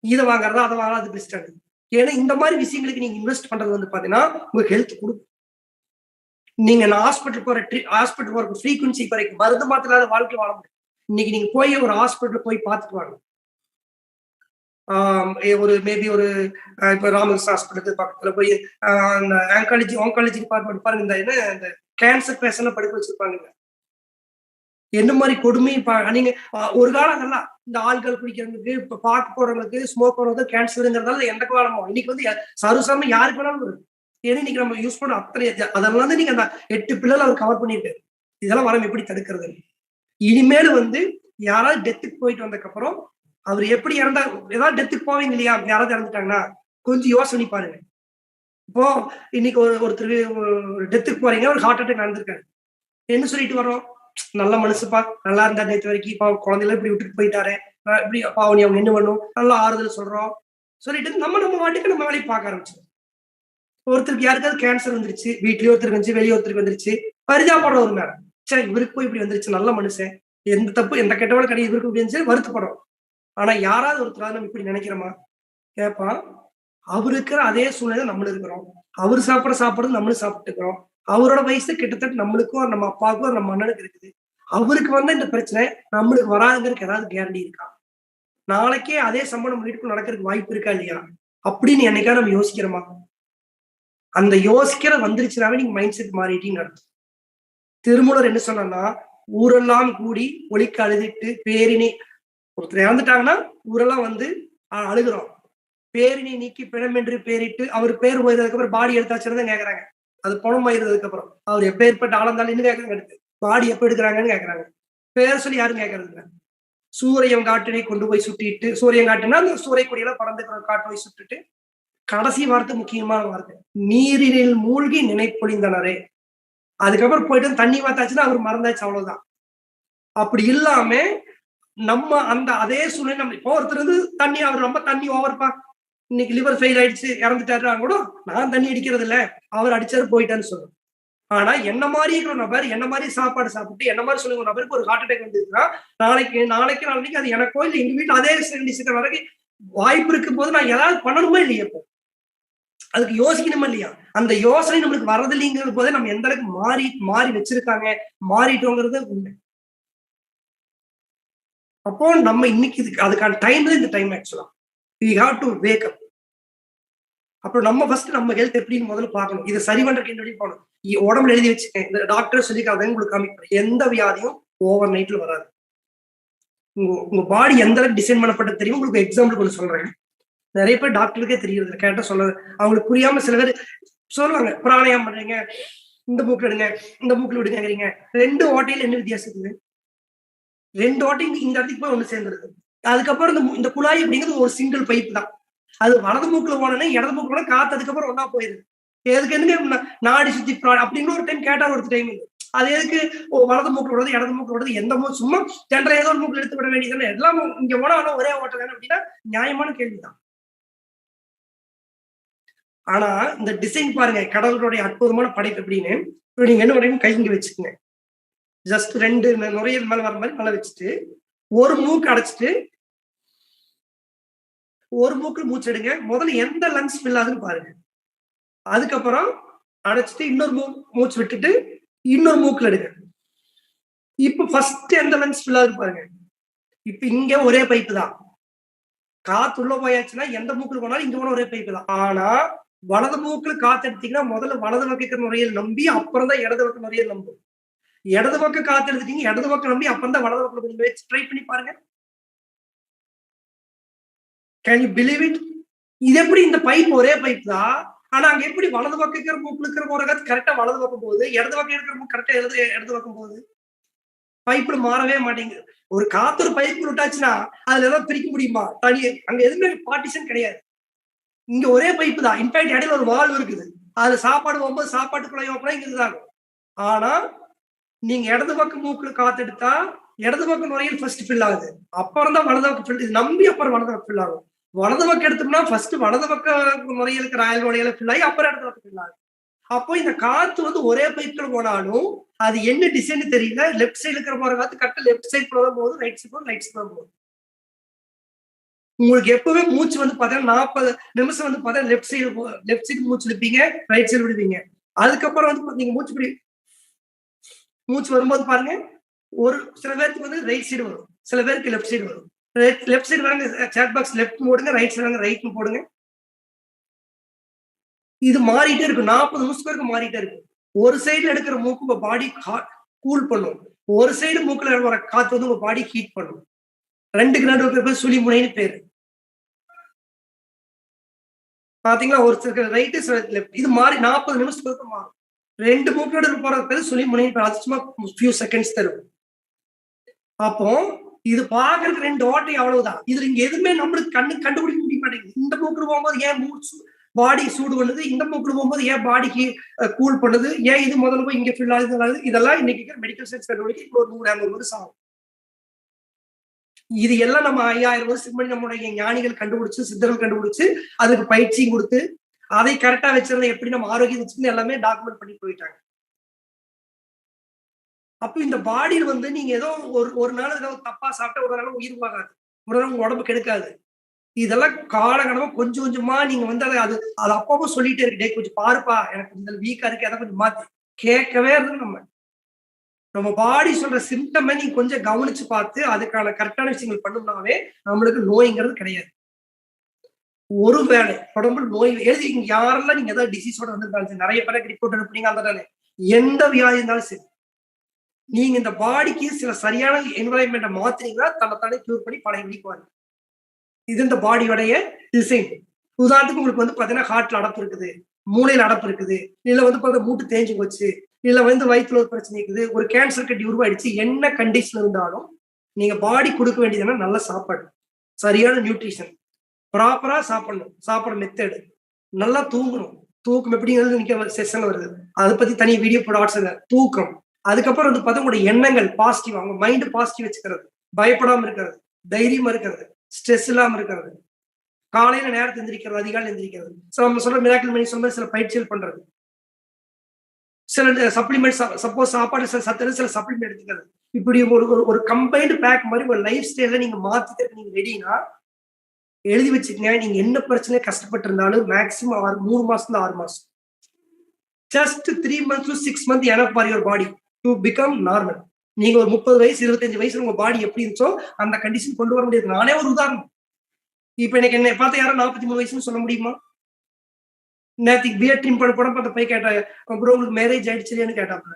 இதை வாங்குறதா அதை வாங்குறதா அது பெஸ்ட். ஏன்னா இந்த மாதிரி விஷயங்களுக்கு நீங்க இன்வெஸ்ட் பண்றது வந்து பாத்தீங்கன்னா உங்க ஹெல்த் கொடுக்கும். நீங்க ஹாஸ்பிட்டல் போற ஃப்ரீக்வன்சி குறைக்கும். மருந்து மாத்திராத வாழ்க்கை வாழ முடியும். இன்னைக்கு நீங்க போய் ஒரு ஹாஸ்பிட்டல் போய் பார்த்துட்டு வாங்க. ஒரு மேபி ஒரு இப்ப ராமகிருஷ்ண ஹாஸ்பிட்டல் பக்கத்துல போய் அந்த ஆங்காலஜி டிபார்ட்மெண்ட் பாருங்க. இந்த கேன்சர் பேஷண்ட் படுக்க வச்சிருப்பாங்க. என்ன மாதிரி கொடுமை நீங்க ஒரு காலம் அதெல்லாம் இந்த ஆள்கள் குடிக்கிறவங்களுக்கு இப்ப பார்க்க போறவங்களுக்கு ஸ்மோக் போறவங்க கேன்சருங்கிறதால எந்த காலமும் இன்னைக்கு வந்து சருசாம யாருக்கு வேணாலும் வருது. ஏன்னா இன்னைக்கு நம்ம யூஸ் பண்ண அத்தனை அதெல்லாம் வந்து நீங்க அந்த 8 பிள்ளைல அவர் கவர் பண்ணிருக்காரு. இதெல்லாம் வரம் எப்படி தடுக்கிறது? இனிமேல் வந்து யாராவது டெத்துக்கு போயிட்டு வந்ததுக்கு அப்புறம் அவர் எப்படி இறந்தா ஏதாவது டெத்துக்கு போவீங்க இல்லையா? யாராவது இறந்துட்டாங்கன்னா கொஞ்சம் யோசனை பாருங்க. இப்போ இன்னைக்கு ஒருத்தர் ஒரு டெத்துக்கு போறீங்க, ஒரு ஹார்ட் அட்டாக் நடந்திருக்காரு. என்ன சொல்லிட்டு வரோம்? நல்ல மனசுப்பா, நல்லா இருந்தா நேற்று வரைக்கும் இப்போ குழந்தைல இப்படி விட்டுட்டு போயிட்டாரு, இப்படி பாவனி அவங்க என்ன பண்ணும் நல்லா ஆறுதல் சொல்றோம் சொல்லிட்டு நம்ம வாட்டுக்கு நம்ம வேலையை பார்க்க ஆரம்பிச்சோம். ஒருத்தருக்கு யாருக்காவது கேன்சர் வந்துருச்சு, வீட்லயே ஒருத்தருக்கு வந்துச்சு, வெளியே ஒருத்தருக்கு வந்துருச்சு, பரிதாபப்படுற ஒரு மேடம். சரி இவருக்கு போய் இப்படி வந்துருச்சு, நல்ல மனுஷன், எந்த தப்பு எந்த கெட்டவளும் கிடையாது, இவருக்கு இப்படி இருந்துச்சு வருத்தப்படுறோம். ஆனா யாராவது ஒருத்தராவது நம்ம இப்படி நினைக்கிறோமா? கேட்பான். அவரு இருக்கிற அதே சூழ்நிலை நம்மளும் இருக்கிறோம். அவரு சாப்பிடுறது நம்மளும் சாப்பிட்டு இருக்கிறோம். அவரோட வயசு கிட்டத்தட்ட நம்மளுக்கும் நம்ம அப்பாவுக்கும் நம்ம அண்ணனுக்கு இருக்குது. அவருக்கு வந்த இந்த பிரச்சனை நம்மளுக்கு வராதுங்கிறதுக்கு ஏதாவது கேரண்டி இருக்கா? நாளைக்கே அதே சம்பவம் வீட்டுக்குள்ள நடக்கிறதுக்கு வாய்ப்பு இருக்கா இல்லையா அப்படின்னு என்னைக்கா நம்ம யோசிக்கிறோமா? அந்த யோசிக்கிற வந்துருச்சுனாவே நீங்க மைண்ட் செட் மாறிட்டீங்கன்னு அர்த்தம். திருமூலர் என்ன சொன்னா, ஊரெல்லாம் கூடி ஒலிக்க அழுதிட்டு பேரினி ஒருத்தர் இறந்துட்டாங்கன்னா ஊரெல்லாம் வந்து அழுகுறோம். பேரினை நீக்கி பிணமென்று பேரிட்டு அவர் பேர் போயிருந்ததுக்கு அப்புறம் பாடி எடுத்தாச்சுன்னு கேக்குறாங்க. அது பணம் ஆயிருந்ததுக்கு அப்புறம் அவர் எப்ப ஏற்பட்ட ஆளந்தாலும் கேட்கறாங்க. எடுத்து பாடி எப்ப எடுக்கிறாங்கன்னு கேக்குறாங்க. பேர் சொல்லி யாரும் கேட்கறது இல்லை. சூரியன் காட்டினை கொண்டு போய் சுட்டிட்டு, சூரியன் காட்டுனா அந்த சூரிய கொடியெல்லாம் பறந்துக்கிற காட்டு போய் சுட்டுட்டு கடைசி வார்த்தை முக்கியமான வார்த்தை, நீரினில் மூழ்கி நினைப்பொழிந்தனரே. அதுக்கப்புறம் போயிட்டு தண்ணி பார்த்தாச்சுன்னா அவர் மறந்தாச்சு, அவ்வளவுதான். அப்படி இல்லாம நம்ம அந்த அதே சூழ்நிலை நம்ம இப்போ ஒருத்தர் வந்து தண்ணி அவர் ரொம்ப தண்ணி ஓவர்ப்பா, இன்னைக்கு லிவர் ஃபெயில் ஆயிடுச்சு இறந்துட்டாரு கூட நான் தண்ணி அடிக்கிறது இல்ல, அவர் அடிச்சாரு போயிட்டான்னு சொல்லுவோம். ஆனா என்ன மாதிரி இருக்கிற நபர் என்ன மாதிரி சாப்பாடு சாப்பிட்டு என்ன மாதிரி சொல்லுங்க நபருக்கு ஒரு ஹார்ட் அட்டாக் வந்துருக்குன்னா நாளைக்கு அது எனக்கோ இல்லை எங்க வீட்டுல அதே டிசிஷன் வரைக்கும் வாய்ப்பு இருக்கும் போது நான் ஏதாவது பண்ணணுமா இல்லையா? இப்போ அதுக்கு யோசிக்கணுமா இல்லையா? அந்த யோசனை நம்மளுக்கு வர்றது இல்லைங்கிற போதே நம்ம எந்த அளவுக்கு மாறி வச்சிருக்காங்க, மாறிட்டோங்கிறது உண்மை. அப்போ நம்ம இன்னைக்கு அதுக்கான டைம் தான் இந்த டைம். ஆக்சுவலா we have to wake up. அப்புறம் நம்ம ஃபர்ஸ்ட் நம்ம ஹெல்த் எப்படின்னு முதல்ல பார்க்கணும். இது சரி பண்றதுக்கு என்ன வழி போகணும். உடம்புல எழுதி வச்சுக்கேன். இந்த டாக்டர் சொல்லிக்காத உங்களுக்கு காமிக்கிறேன். எந்த வியாதியும் ஓவர் நைட்ல வராது. உங்க பாடி எந்த அளவுக்கு டிசைன் பண்ணப்பட்டது தெரியும். உங்களுக்கு எக்ஸாம்பிள் கொஞ்சம் சொல்றேன். நிறைய பேர் டாக்டருக்கே தெரியுது, கேட்டா சொல்ல அவங்களுக்கு புரியாம சில பேர் சொல்லுவாங்க, பிராணாயாமம் பண்றீங்க, இந்த மூக்கில் எடுங்க, இந்த மூக்கில் விடுங்கிறீங்க. 2 ஓட்டையில என்ன வித்தியாசம் இருக்குது? 2 ஓட்டையும் இந்த இடத்துக்கு போய் ஒண்ணு சேர்ந்துருது. அதுக்கப்புறம் இந்த குழாய் அப்படிங்கிறது ஒரு சிங்கிள் பைப் தான். அது வலது மூக்குல போனோன்னா இடது மூக்குல போனா காத்து அதுக்கப்புறம் ஒன்னா போயிருது. எதுக்கு என்னங்க நாடி சுத்தி அப்படின்னு ஒரு டைம் கேட்டா ஒரு டைம் அது எதுக்கு வலது மூக்குல விடுறது இடது மூக்குல விடுறது எந்த மூக்கு சும்மா ஜென்ரல் ஏதோ ஒரு மூக்குல எடுத்து விட வேண்டியது எல்லாம் இங்க போனா ஒரே ஓட்டம் தானே அப்படின்னா நியாயமான கேள்விதான். ஆனா இந்த டிசைன் பாருங்க, கடவுளுடைய அற்புதமான படைப்பு எப்படின்னு. நீங்க என்ன பண்ணுறீங்க, கை இங்க வச்சுக்கோங்க. ஜஸ்ட் 2 நுரையீரல் மேல வர மாதிரி மேல வச்சுட்டு ஒரு மூக்கு அடைச்சிட்டு ஒரு மூக்குல மூச்சு எடுங்க. முதல்ல எந்த லங்ஸ் ஃபில் ஆகுதுன்னு பாருங்க. அதுக்கப்புறம் அடைச்சிட்டு இன்னொரு மூச்சு விட்டுட்டு இன்னொரு மூக்குல எடுங்க. இப்ப ஃபர்ஸ்ட் எந்த லங்ஸ் ஃபில் ஆகுது பாருங்க. இப்ப இங்க ஒரே பைப்பு தான். காத்து உள்ள போயாச்சுன்னா எந்த மூக்குல போனாலும் இங்க போன ஒரே பைப்பு தான். ஆனா வலது மூக்குல காத்து எடுத்தீங்கன்னா முதல்ல வலது பக்க நுரையீரல் நம்பி அப்புறம் தான் இடது பக்க நுரையீரல் நம்பும். இடது பக்கம் காத்து எடுத்துட்டீங்க, இடது பக்கம் நம்பி அப்புறம் தான் வலது பக்கம் ட்ரை பண்ணி பாருங்க. Can you believe it? இது எப்படி இந்த பைப் ஒரே பைப் தான். ஆனா அங்க எப்படி வலது பக்கம் இருக்கிற மூக்குல இருக்கிற போற காத்து கரெக்டா வலது பக்கம் போகுது, இடது பக்கம் இருக்கிற மூக்கு கரெக்டா இடது பக்கம் போகுது. பைப்புல மாறவே மாட்டேங்குது. ஒரு காத்து ஒரு பைப்பு விட்டாச்சுன்னா அதுல ஏதாவது பிரிக்க முடியுமா? தனி அங்க எதுவுமே பார்ட்டிஷன் கிடையாது. இங்க ஒரே பைப்பு தான். இன்ஃபேக்ட் இடையில ஒரு வால்வு இருக்குது. அது சாப்பாடு போகும்போது சாப்பாட்டுக்குள்ள ஓப்பனா இங்க இதுதான். ஆனா நீங்க இடது பக்கம் மூக்குல காத்து எடுத்தா இடது பக்கம் நுரையீரல் ஃபர்ஸ்ட் ஃபில் ஆகுது, அப்புறம் தான் வலது பக்கம் ஃபில் நம்பி அப்புறம் வலது பக்கம் ஃபில் ஆகும். வலது பக்கம் எடுத்தோம்னா ஃபர்ஸ்ட் வலது பக்கம் நுரையீரலுக்கு ராயல் நுரையீரல் ஃபில் ஆகி அப்புறம் இடது பக்கம் ஃபில் ஆகும். அப்போ இந்த காத்து ஒரே பைப்ல போனாலும் அது என்ன டிசைன் தெரியல. லெஃப்ட் சைடு இருக்கிற போற காத்து கரெக்டா லெஃப்ட் சைடு போதான் போகுது, ரைட் சைடு போகுது, ரைட் சைடு தான் போகுது. உங்களுக்கு எப்பவுமே மூச்சு பாத்தீங்கன்னா 40 நிமிஷம் பாத்தீங்கன்னா லெஃப்ட் சைடு மூச்சு இழுப்பீங்க, ரைட் சைடு விடுவீங்க. அதுக்கப்புறம் நீங்க மூச்சு வரும்போது பாருங்க, ஒரு சில பேருக்கு ரைட் சைடு வரும், சில பேருக்கு லெஃப்ட் சைடு வரும். லெஃப்ட் சைடு வாங்க சாட் பாக்ஸ் லெஃப்ட் போடுங்க, ரைட் சைடு வாங்க ரைட் போடுங்க. இது மாறிட்டே இருக்கும். 40 நிமிஷத்துக்கு மாறிட்டே இருக்கும். ஒரு சைடுல எடுக்கிற மூக்கு உங்க பாடி கூல் பண்ணும், ஒரு சைடு மூக்குல வர காத்து உங்க பாடி ஹீட் பண்ணும். 2க்கு நடுவுல இருக்கிற பேர் சுழி முனைன்னு பேரு. பாத்தீங்களா? ஒரு ரைட்டு லெஃப்ட் இது மாறி 40 நிமிஷத்துக்கு மாறும். 2 மூக்கு நடுவுல போற பேர் சுழி முனைன்னு பேர். அது சும்மா ஃபியூ செகண்ட்ஸ் தரும். அப்போ இது பாக்குறதுக்கு 2 ஓட்டை அவ்வளவுதான். இதுல இங்க எதுவுமே நம்மளுக்கு கண்டுபிடிக்க முடிய மாட்டேங்குது. இந்த மூக்குல போகும்போது ஏன் பாடி சூடு பண்ணுது, இந்த மூக்குல போகும்போது ஏன் பாடிக்கு கூல் பண்ணுது, ஏன் இது முதல்ல போய் இங்க ஃபில் ஆகுது, இதெல்லாம் இன்னைக்கு மெடிக்கல் சயின்ஸ் கண்டுபிடிக்க ஒரு 100-200 வருஷம் ஆகும். இது எல்லாம் நம்ம 5000 வருஷத்துக்கு முன்னாடி நம்மளுடைய ஞானிகள் கண்டுபிடிச்சு, சித்தர்கள் கண்டுபிடிச்சு, அதுக்கு பயிற்சியும் கொடுத்து, அதை கரெக்டா வச்சிருந்தா எப்படி நம்ம ஆரோக்கியம் வச்சுன்னு எல்லாமே டாக்குமெண்ட் பண்ணி போயிட்டாங்க. அப்ப இந்த பாடியில் நீங்க ஏதோ ஒரு நாள் ஏதோ தப்பா சாப்பிட்டா ஒரு நாள் உயிர் போகாது, ஒரு நாள் உங்க உடம்பு கெடுக்காது. இதெல்லாம் காலகட்டமா கொஞ்சம் கொஞ்சமா நீங்க அது அப்பப்போ சொல்லிட்டே இருக்கு, கொஞ்சம் பாருப்பா எனக்கு இந்த வீக்கா இருக்கு, எதை கொஞ்சம் மாத்தி கேட்கவே இருக்கு. நம்ம பாடி சொல்ற சிம்டமை நீங்க கொஞ்சம் கவனிச்சு பார்த்து அதுக்கான கரெக்டான விஷயங்கள் பண்ணோம்னாவே நம்மளுக்கு நோய்ங்கிறது கிடையாது. ஒருவேளை உடம்புல நோய் எழுதி யாரெல்லாம் நீங்க ஏதாவது டிசீஸோட வந்திருந்தாலும் நிறைய பேருக்கு ரிப்போர்ட் அனுப்புனீங்க, அந்த எந்த வியாதி இருந்தாலும் சரி, நீங்க இந்த பாடிக்கு சில சரியான என்வரான்மெண்ட்டை மாத்தினீங்கன்னா தன்னைத்தானே கியூர் பண்ணி பழைய வீக்குவாங்க. இது இந்த பாடியோடைய டிசைன். உதாரணத்துக்கு உங்களுக்கு பாத்தீங்கன்னா ஹார்ட்ல அடப்பு இருக்குது, மூளையில அடப்பு இருக்குது, இல்ல மூட்டு தேஞ்சு போச்சு, இல்ல வயிற்றுல ஒரு பிரச்சனை இருக்குது, ஒரு கேன்சர் கட்டி உருவாயிடுச்சு, என்ன கண்டிஷன் இருந்தாலும் நீங்க பாடி கொடுக்க வேண்டியதுன்னா நல்ல சாப்பாடு, சரியான நியூட்ரிஷன், ப்ராப்பரா சாப்பிடணும், சாப்பிட்ற மெத்தடு, நல்லா தூங்கணும். தூக்கம் எப்படிங்கிறது இன்னைக்கு செஷன்ல வருது, அதை பத்தி தனி வீடியோ போட வாட்ஸ்அப்ல. தூக்கம், அதுக்கப்புறம் பார்த்தா உங்களுடைய எண்ணங்கள் பாசிட்டிவ், அவங்க மைண்ட் பாசிட்டிவ் வச்சுக்கிறது, பயப்படாம இருக்கிறது, தைரியமா இருக்கிறது, ஸ்ட்ரெஸ் இல்லாம இருக்கிறது, காலையில நேரத்தை எந்திரிக்கிறது, அதிகாலை எந்திரிக்கிறது, நம்ம சொல்ற மிராக்கிள் மணி சொல்ற சில பயிற்சிகள் பண்றது, சில சப்ளிமெண்ட், சப்போஸ் சாப்பாடு சில சத்து சில சப்ளிமெண்ட் எடுத்துக்கிறது. இப்படி ஒரு கம்பைன்டு பேக் மாதிரி ஒரு லைஃப் ஸ்டைல நீங்க மாத்திட்டு நீங்க ரெடினா எழுதி வச்சுக்கங்க. நீங்க என்ன பிரச்சனை கஷ்டப்பட்டு இருந்தாலும் மேக்சிமம் 3 மாசத்துல 6 மாசம், just 3 months to 6 months enough for your body to become normal. நீங்க ஒரு 30 வயசு 25 வயசுல உங்க பாடி எப்படி இருந்துச்சோ அந்த கண்டிஷன் கொண்டு வர முடியாது. நானே ஒரு உதாரணம். இப்ப எனக்கு என்ன பார்த்தா யாரும் 43 வயசுன்னு சொல்ல முடியுமா? நேற்றுக்கு பியர் ட்ரிம் பண்ண போட அந்த போய் கேட்டாங்க, ப்ரோ உங்களுக்கு மேரேஜ் ஆயிடுச்சுன்னு கேட்டாப்புல.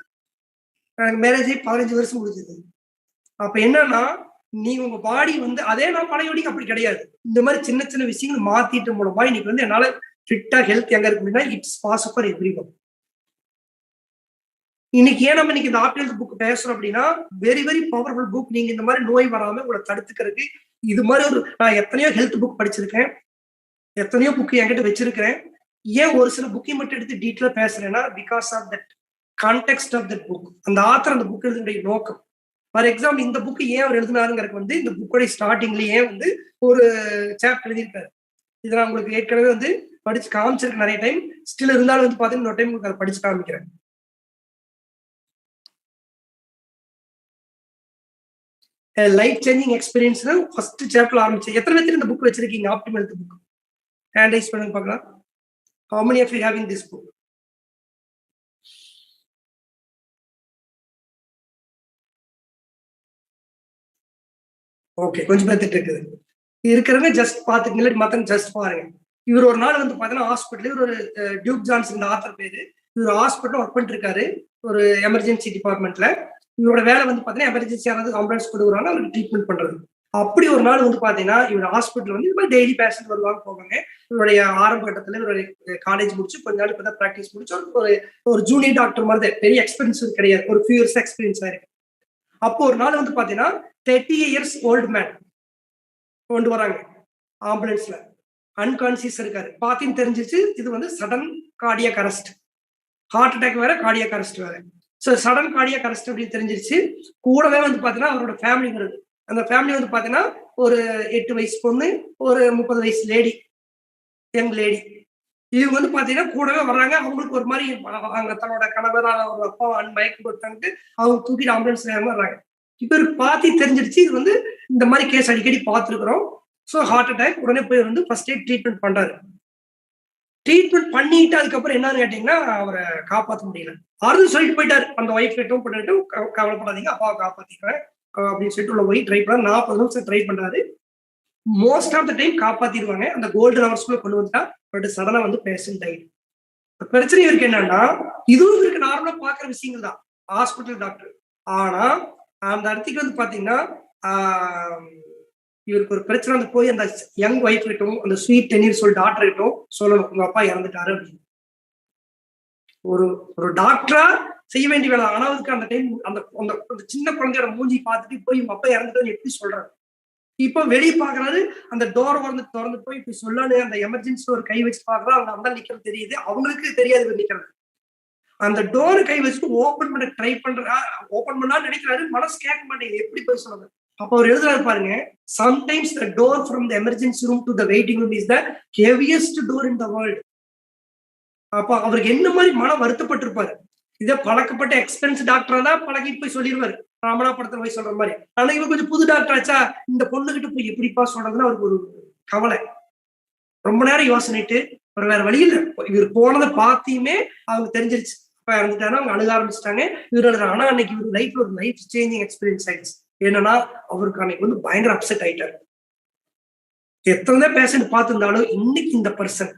எனக்கு மேரேஜ் ஆகி 15 வருஷம் முடிஞ்சது. அப்ப என்னன்னா நீங்க உங்க பாடி வந்து அதே நான் பழைய வடிக்கு அப்படி கிடையாது. இந்த மாதிரி சின்ன சின்ன விஷயங்கள் மாத்திட்டு மூலமா இன்னைக்கு வந்து என்னால ஃபிட்டா ஹெல்த் எங்க இருக்கு அப்படின்னா இட்ஸ் பாசிபிள் ஃபார் எவ்ரிவன். இன்னைக்கு ஏன் நம்ம இன்னைக்கு இந்த ஆப்டியல் புக் பேசுறோம் அப்படின்னா வெரி வெரி பவர்ஃபுல் புக். நீங்க இந்த மாதிரி நோய் வராம உங்களை தடுத்துக்கிறதுக்கு இது மாதிரி ஒரு நான் எத்தனையோ ஹெல்த் புக் படிச்சிருக்கேன், எத்தனையோ புக் என்கிட்ட வச்சிருக்கிறேன். ஏன் ஒரு சில புக்கை மட்டும் எடுத்து டீட்டெயிலா பேசுறேன்னா because of that context of that book. அந்த ஆத்தர் அந்த புக் எழுதுடைய நோக்கம். ஃபார் எக்ஸாம்பிள் இந்த புக்கு ஏன் அவர் எழுதினாருங்கிறது வந்து இந்த புக்கோடைய ஸ்டார்டிங்லயே வந்து ஒரு சாப்டர் எழுதியிருக்காரு. இதை நான் உங்களுக்கு ஏற்கனவே வந்து படிச்சு காமிச்சிருக்கேன் நிறைய டைம். ஸ்டில் இருந்தாலும் வந்து பாத்தீங்கன்னா இன்னொரு டைம் உங்களுக்கு அதை படிச்சு காமிக்கிறேன். லைஃப் சேஞ்சிங் எக்ஸ்பீரியன்ஸ் ஃபர்ஸ்ட் சாப்டர்ல ஆரம்பிச்சு. எத்தனை பேர் இந்த புக் வச்சிருக்கீங்க? Optimal health book hand rice பண்ணுங்க பார்க்கலாம். How many of you having this book? Okay, கொஞ்சம் பேர்த்துட்டு இருக்குது. இருக்கிறவங்க ஜஸ்ட் பாத்துக்கங்க, இல்லாட்டி மத்தவங்க ஜஸ்ட் பாருங்க. இவர் ஒரு நாள் வந்து பாத்தீங்கன்னா ஹாஸ்பிட்டல், இவர் ஒரு டியூக் ஜான்சன் ஆத்தர் பேரு. இவர் ஹாஸ்பிட்டல் ஒர்க் பண்ணிட்டு இருக்காரு ஒரு எமர்ஜென்சி டிபார்ட்மெண்ட்ல. இவரோட வேலை வந்து பாத்தீங்கன்னா எமர்ஜென்சி ஆனது ஆம்புலன்ஸ் கொடுக்குறாங்க, அவருக்கு ட்ரீட்மெண்ட் பண்றது. அப்படி ஒரு நாள் வந்து பாத்தீங்கன்னா இவர் ஹாஸ்பிட்டல் வந்து இது மாதிரி டெய்லி பேஷண்ட் வருவாங்க போவாங்க. இவருடைய ஆரம்ப கட்டத்துல இவருடைய காலேஜ் முடிச்சு கொஞ்ச நாள் இப்பதான் ப்ராக்டிஸ் முடிச்சு ஒரு ஜூனியர் டாக்டர் மாதிரி தான், பெரிய எக்ஸ்பீரியன்ஸ் கிடையாது, ஒரு ஃபியூ இயர்ஸ் எக்ஸ்பீரியன்ஸ் ஆயிருக்கு. அப்போ ஒரு நாள் வந்து பாத்தீங்கன்னா 30 years ஓல்டு மேன் கொண்டு வராங்க ஆம்புலன்ஸ்ல. அன்கான்சியஸ் இருக்காரு. பாத்தீங்கன்னு தெரிஞ்சிச்சு இது வந்து sudden cardiac arrest. Heart attack வேற, கார்டியாக் அரெஸ்ட் வேற. ஸோ சடன் கார்டியாக் அரெஸ்ட் அப்படின்னு தெரிஞ்சிருச்சு. கூடவே வந்து பாத்தீங்கன்னா அவரோட ஃபேமிலி வருது. அந்த ஃபேமிலி வந்து பாத்தீங்கன்னா ஒரு 8 வயசு பொண்ணு, ஒரு 30 வயசு லேடி, யங் லேடி. இவங்க வந்து பாத்தீங்கன்னா கூடவே வர்றாங்க. அவங்களுக்கு ஒரு மாதிரி அவங்க தன்னோட கணவரான ஒரு அப்பா மயக்கம் கொடுத்தாங்க. அவங்க தூக்கிட்டு ஆம்புலன்ஸ்ல வர்றாங்க. இப்ப பாத்தி தெரிஞ்சிருச்சு இது வந்து இந்த மாதிரி கேஸ் அடிக்கடி பார்த்துருக்கிறோம். So heart attack. உடனே போய் வந்து ஃபர்ஸ்ட் எய்ட் ட்ரீட்மெண்ட் பண்றாரு. ட்ரீட்மெண்ட் பண்ணிட்டு அதுக்கப்புறம் என்னன்னு கேட்டீங்கன்னா அவரை காப்பாற்ற முடியல. ஆறுதல் சொல்லிட்டு போயிட்டாரு அந்த ஒய்ஃப் கிட்டும் பண்ணிட்டு, கவலைப்படாதீங்க அப்பாவை காப்பாத்திக்கிறேன் அப்படின்னு சொல்லிட்டு உள்ள போய் ட்ரை பண்ண 40 நிமிஷம் ட்ரை பண்றாரு. மோஸ்ட் ஆஃப் த டைம் காப்பாத்திடுவாங்க. அந்த கோல்டன் ஹவர்ஸ்க்குள்ள கொண்டு வந்துட்டா. பட் சடனா வந்து பேஷண்ட் ஆயிடு. பிரச்சனை இருக்கு என்னன்னா இதுவும் இருக்கு நார்மலா பாக்குற விஷயங்கள் தான் ஹாஸ்பிட்டல் டாக்டர். ஆனா அந்த இடத்துக்கு வந்து பாத்தீங்கன்னா இவருக்கு ஒரு பிரச்சனை வந்து போய் அந்த யங் ஒய்ஃப் கிட்டும் அந்த ஸ்வீட் 10 years old டாக்டர் கிட்டும் சொல்லணும் உங்க அப்பா இறந்துட்டாரு அப்படின்னு. ஒரு டாக்டரா செய்ய வேண்டிய வேலை. ஆனா அதுக்கு அந்த டைம் அந்த சின்ன குழந்தையோட மூஞ்சி பார்த்துட்டு போய் உங்க அப்பா இறந்துட்டாரு எப்படி சொல்றாரு. இப்போ வெளியே பாக்குறாரு, அந்த டோர் வந்து திறந்து போய் இப்படி சொல்லணும். அந்த எமர்ஜென்சி ஒரு கை வச்சு பாக்குறா, அவங்க அந்த நிக்கிறது தெரியுது, அவங்களுக்கு தெரியாது நிக்கிறது. அந்த டோர் கை வச்சுட்டு ஓபன் பண்ண ட்ரை பண்றா, ஓபன் பண்ணான்னு நினைக்கிறாரு, மனசு கேட்க மாட்டேங்குது எப்படி போய் சொல்றது. அப்ப அவர் எழுதுறாரு பாருங்க, sometimes the door from the emergency room to the waiting room is the heaviest door in the world. அப்ப அவருக்கு என்ன மாதிரி மனம் வருத்தப்பட்டிருப்பாரு. இதை பழக்கப்பட்ட எக்ஸ்பென்ஸ் டாக்டரா தான் பழகிட்டு போய் சொல்லிடுவாரு, ராமனா படத்துல போய் சொல்ற மாதிரி. ஆனா இவங்க கொஞ்சம் புது டாக்டர் ஆச்சா, இந்த பொண்ணுகிட்ட போய் எப்படிப்பா சொல்றதுன்னு அவருக்கு ஒரு கவலை. ரொம்ப நேரம் யோசனைட்டு ஒரு வேற வழி இல்லை. இவர் போனதை பார்த்தியுமே அவங்க தெரிஞ்சிருச்சு அப்பா இறந்துட்டாருன்னா அவங்க அழுக ஆரம்பிச்சிட்டாங்க. இவர் ஆனா அன்னைக்கு இவர் லைஃப்ல ஒரு லைஃப் சேஞ்சிங் எக்ஸ்பீரியன்ஸ் ஆயிடுச்சு. என்னன்னா அவருக்கு அன்னைக்கு வந்து பயங்கர அப்செட் ஆயிட்டாரு. எத்தனை பேஷண்ட் பார்த்திருந்தாலும் இன்னைக்கு இந்த person,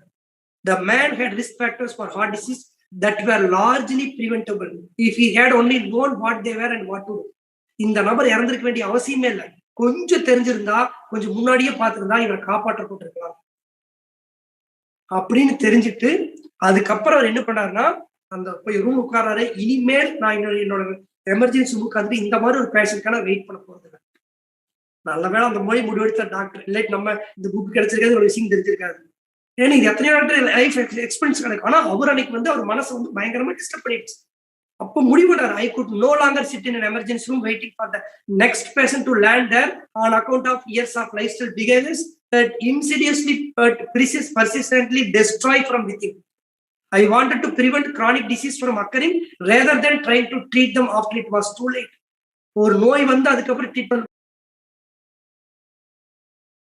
the man had risk factors for heart disease that were largely preventable if he had only known what they were and what to do. இந்த நபர் இறந்திருக்க வேண்டிய அவசியமே இல்லை. கொஞ்சம் தெரிஞ்சிருந்தா, கொஞ்சம் முன்னாடியே பார்த்திருந்தா இவரை காப்பாற்றப்பட்டிருக்கலாம் அப்படின்னு தெரிஞ்சுட்டு அதுக்கப்புறம் அவர் என்ன பண்ணாருன்னா அந்த போய் ரூம் உட்கார்றாரு. இனிமேல் நான் என்னோட எமர்ஜென்சி உட்காந்துட்டு இந்த மாதிரி ஒரு பேஷண்ட்கான வெயிட் பண்ண போறது இல்லை. நல்ல வேலை அந்த மொழி முடிவெடுத்த டாக்டர், இல்லாட்டி நம்ம இந்த புக் கிடைச்சிருக்காது ஒரு விஷயம் தெரிஞ்சிருக்காது. ஏன்னா இது எத்தனையோ லைஃப் எக்ஸ்பீரியன்ஸ் கிடைக்கும். ஆனா அவர் அன்னைக்கு வந்து அவர் மனசை வந்து பயங்கரமா டிஸ்டர்ப் பண்ணிடுச்சு. அப்போ முடிவுறாரு, I could no longer sit in emergency room waiting for the next patient to land there on account of years of lifestyle behaviours that insidiously but persistently destroy from within. I wanted to prevent chronic disease from occurring rather than trying to treat them after it was too late. ஒரு நோய் வந்து அதுக்கப்புறம் treatment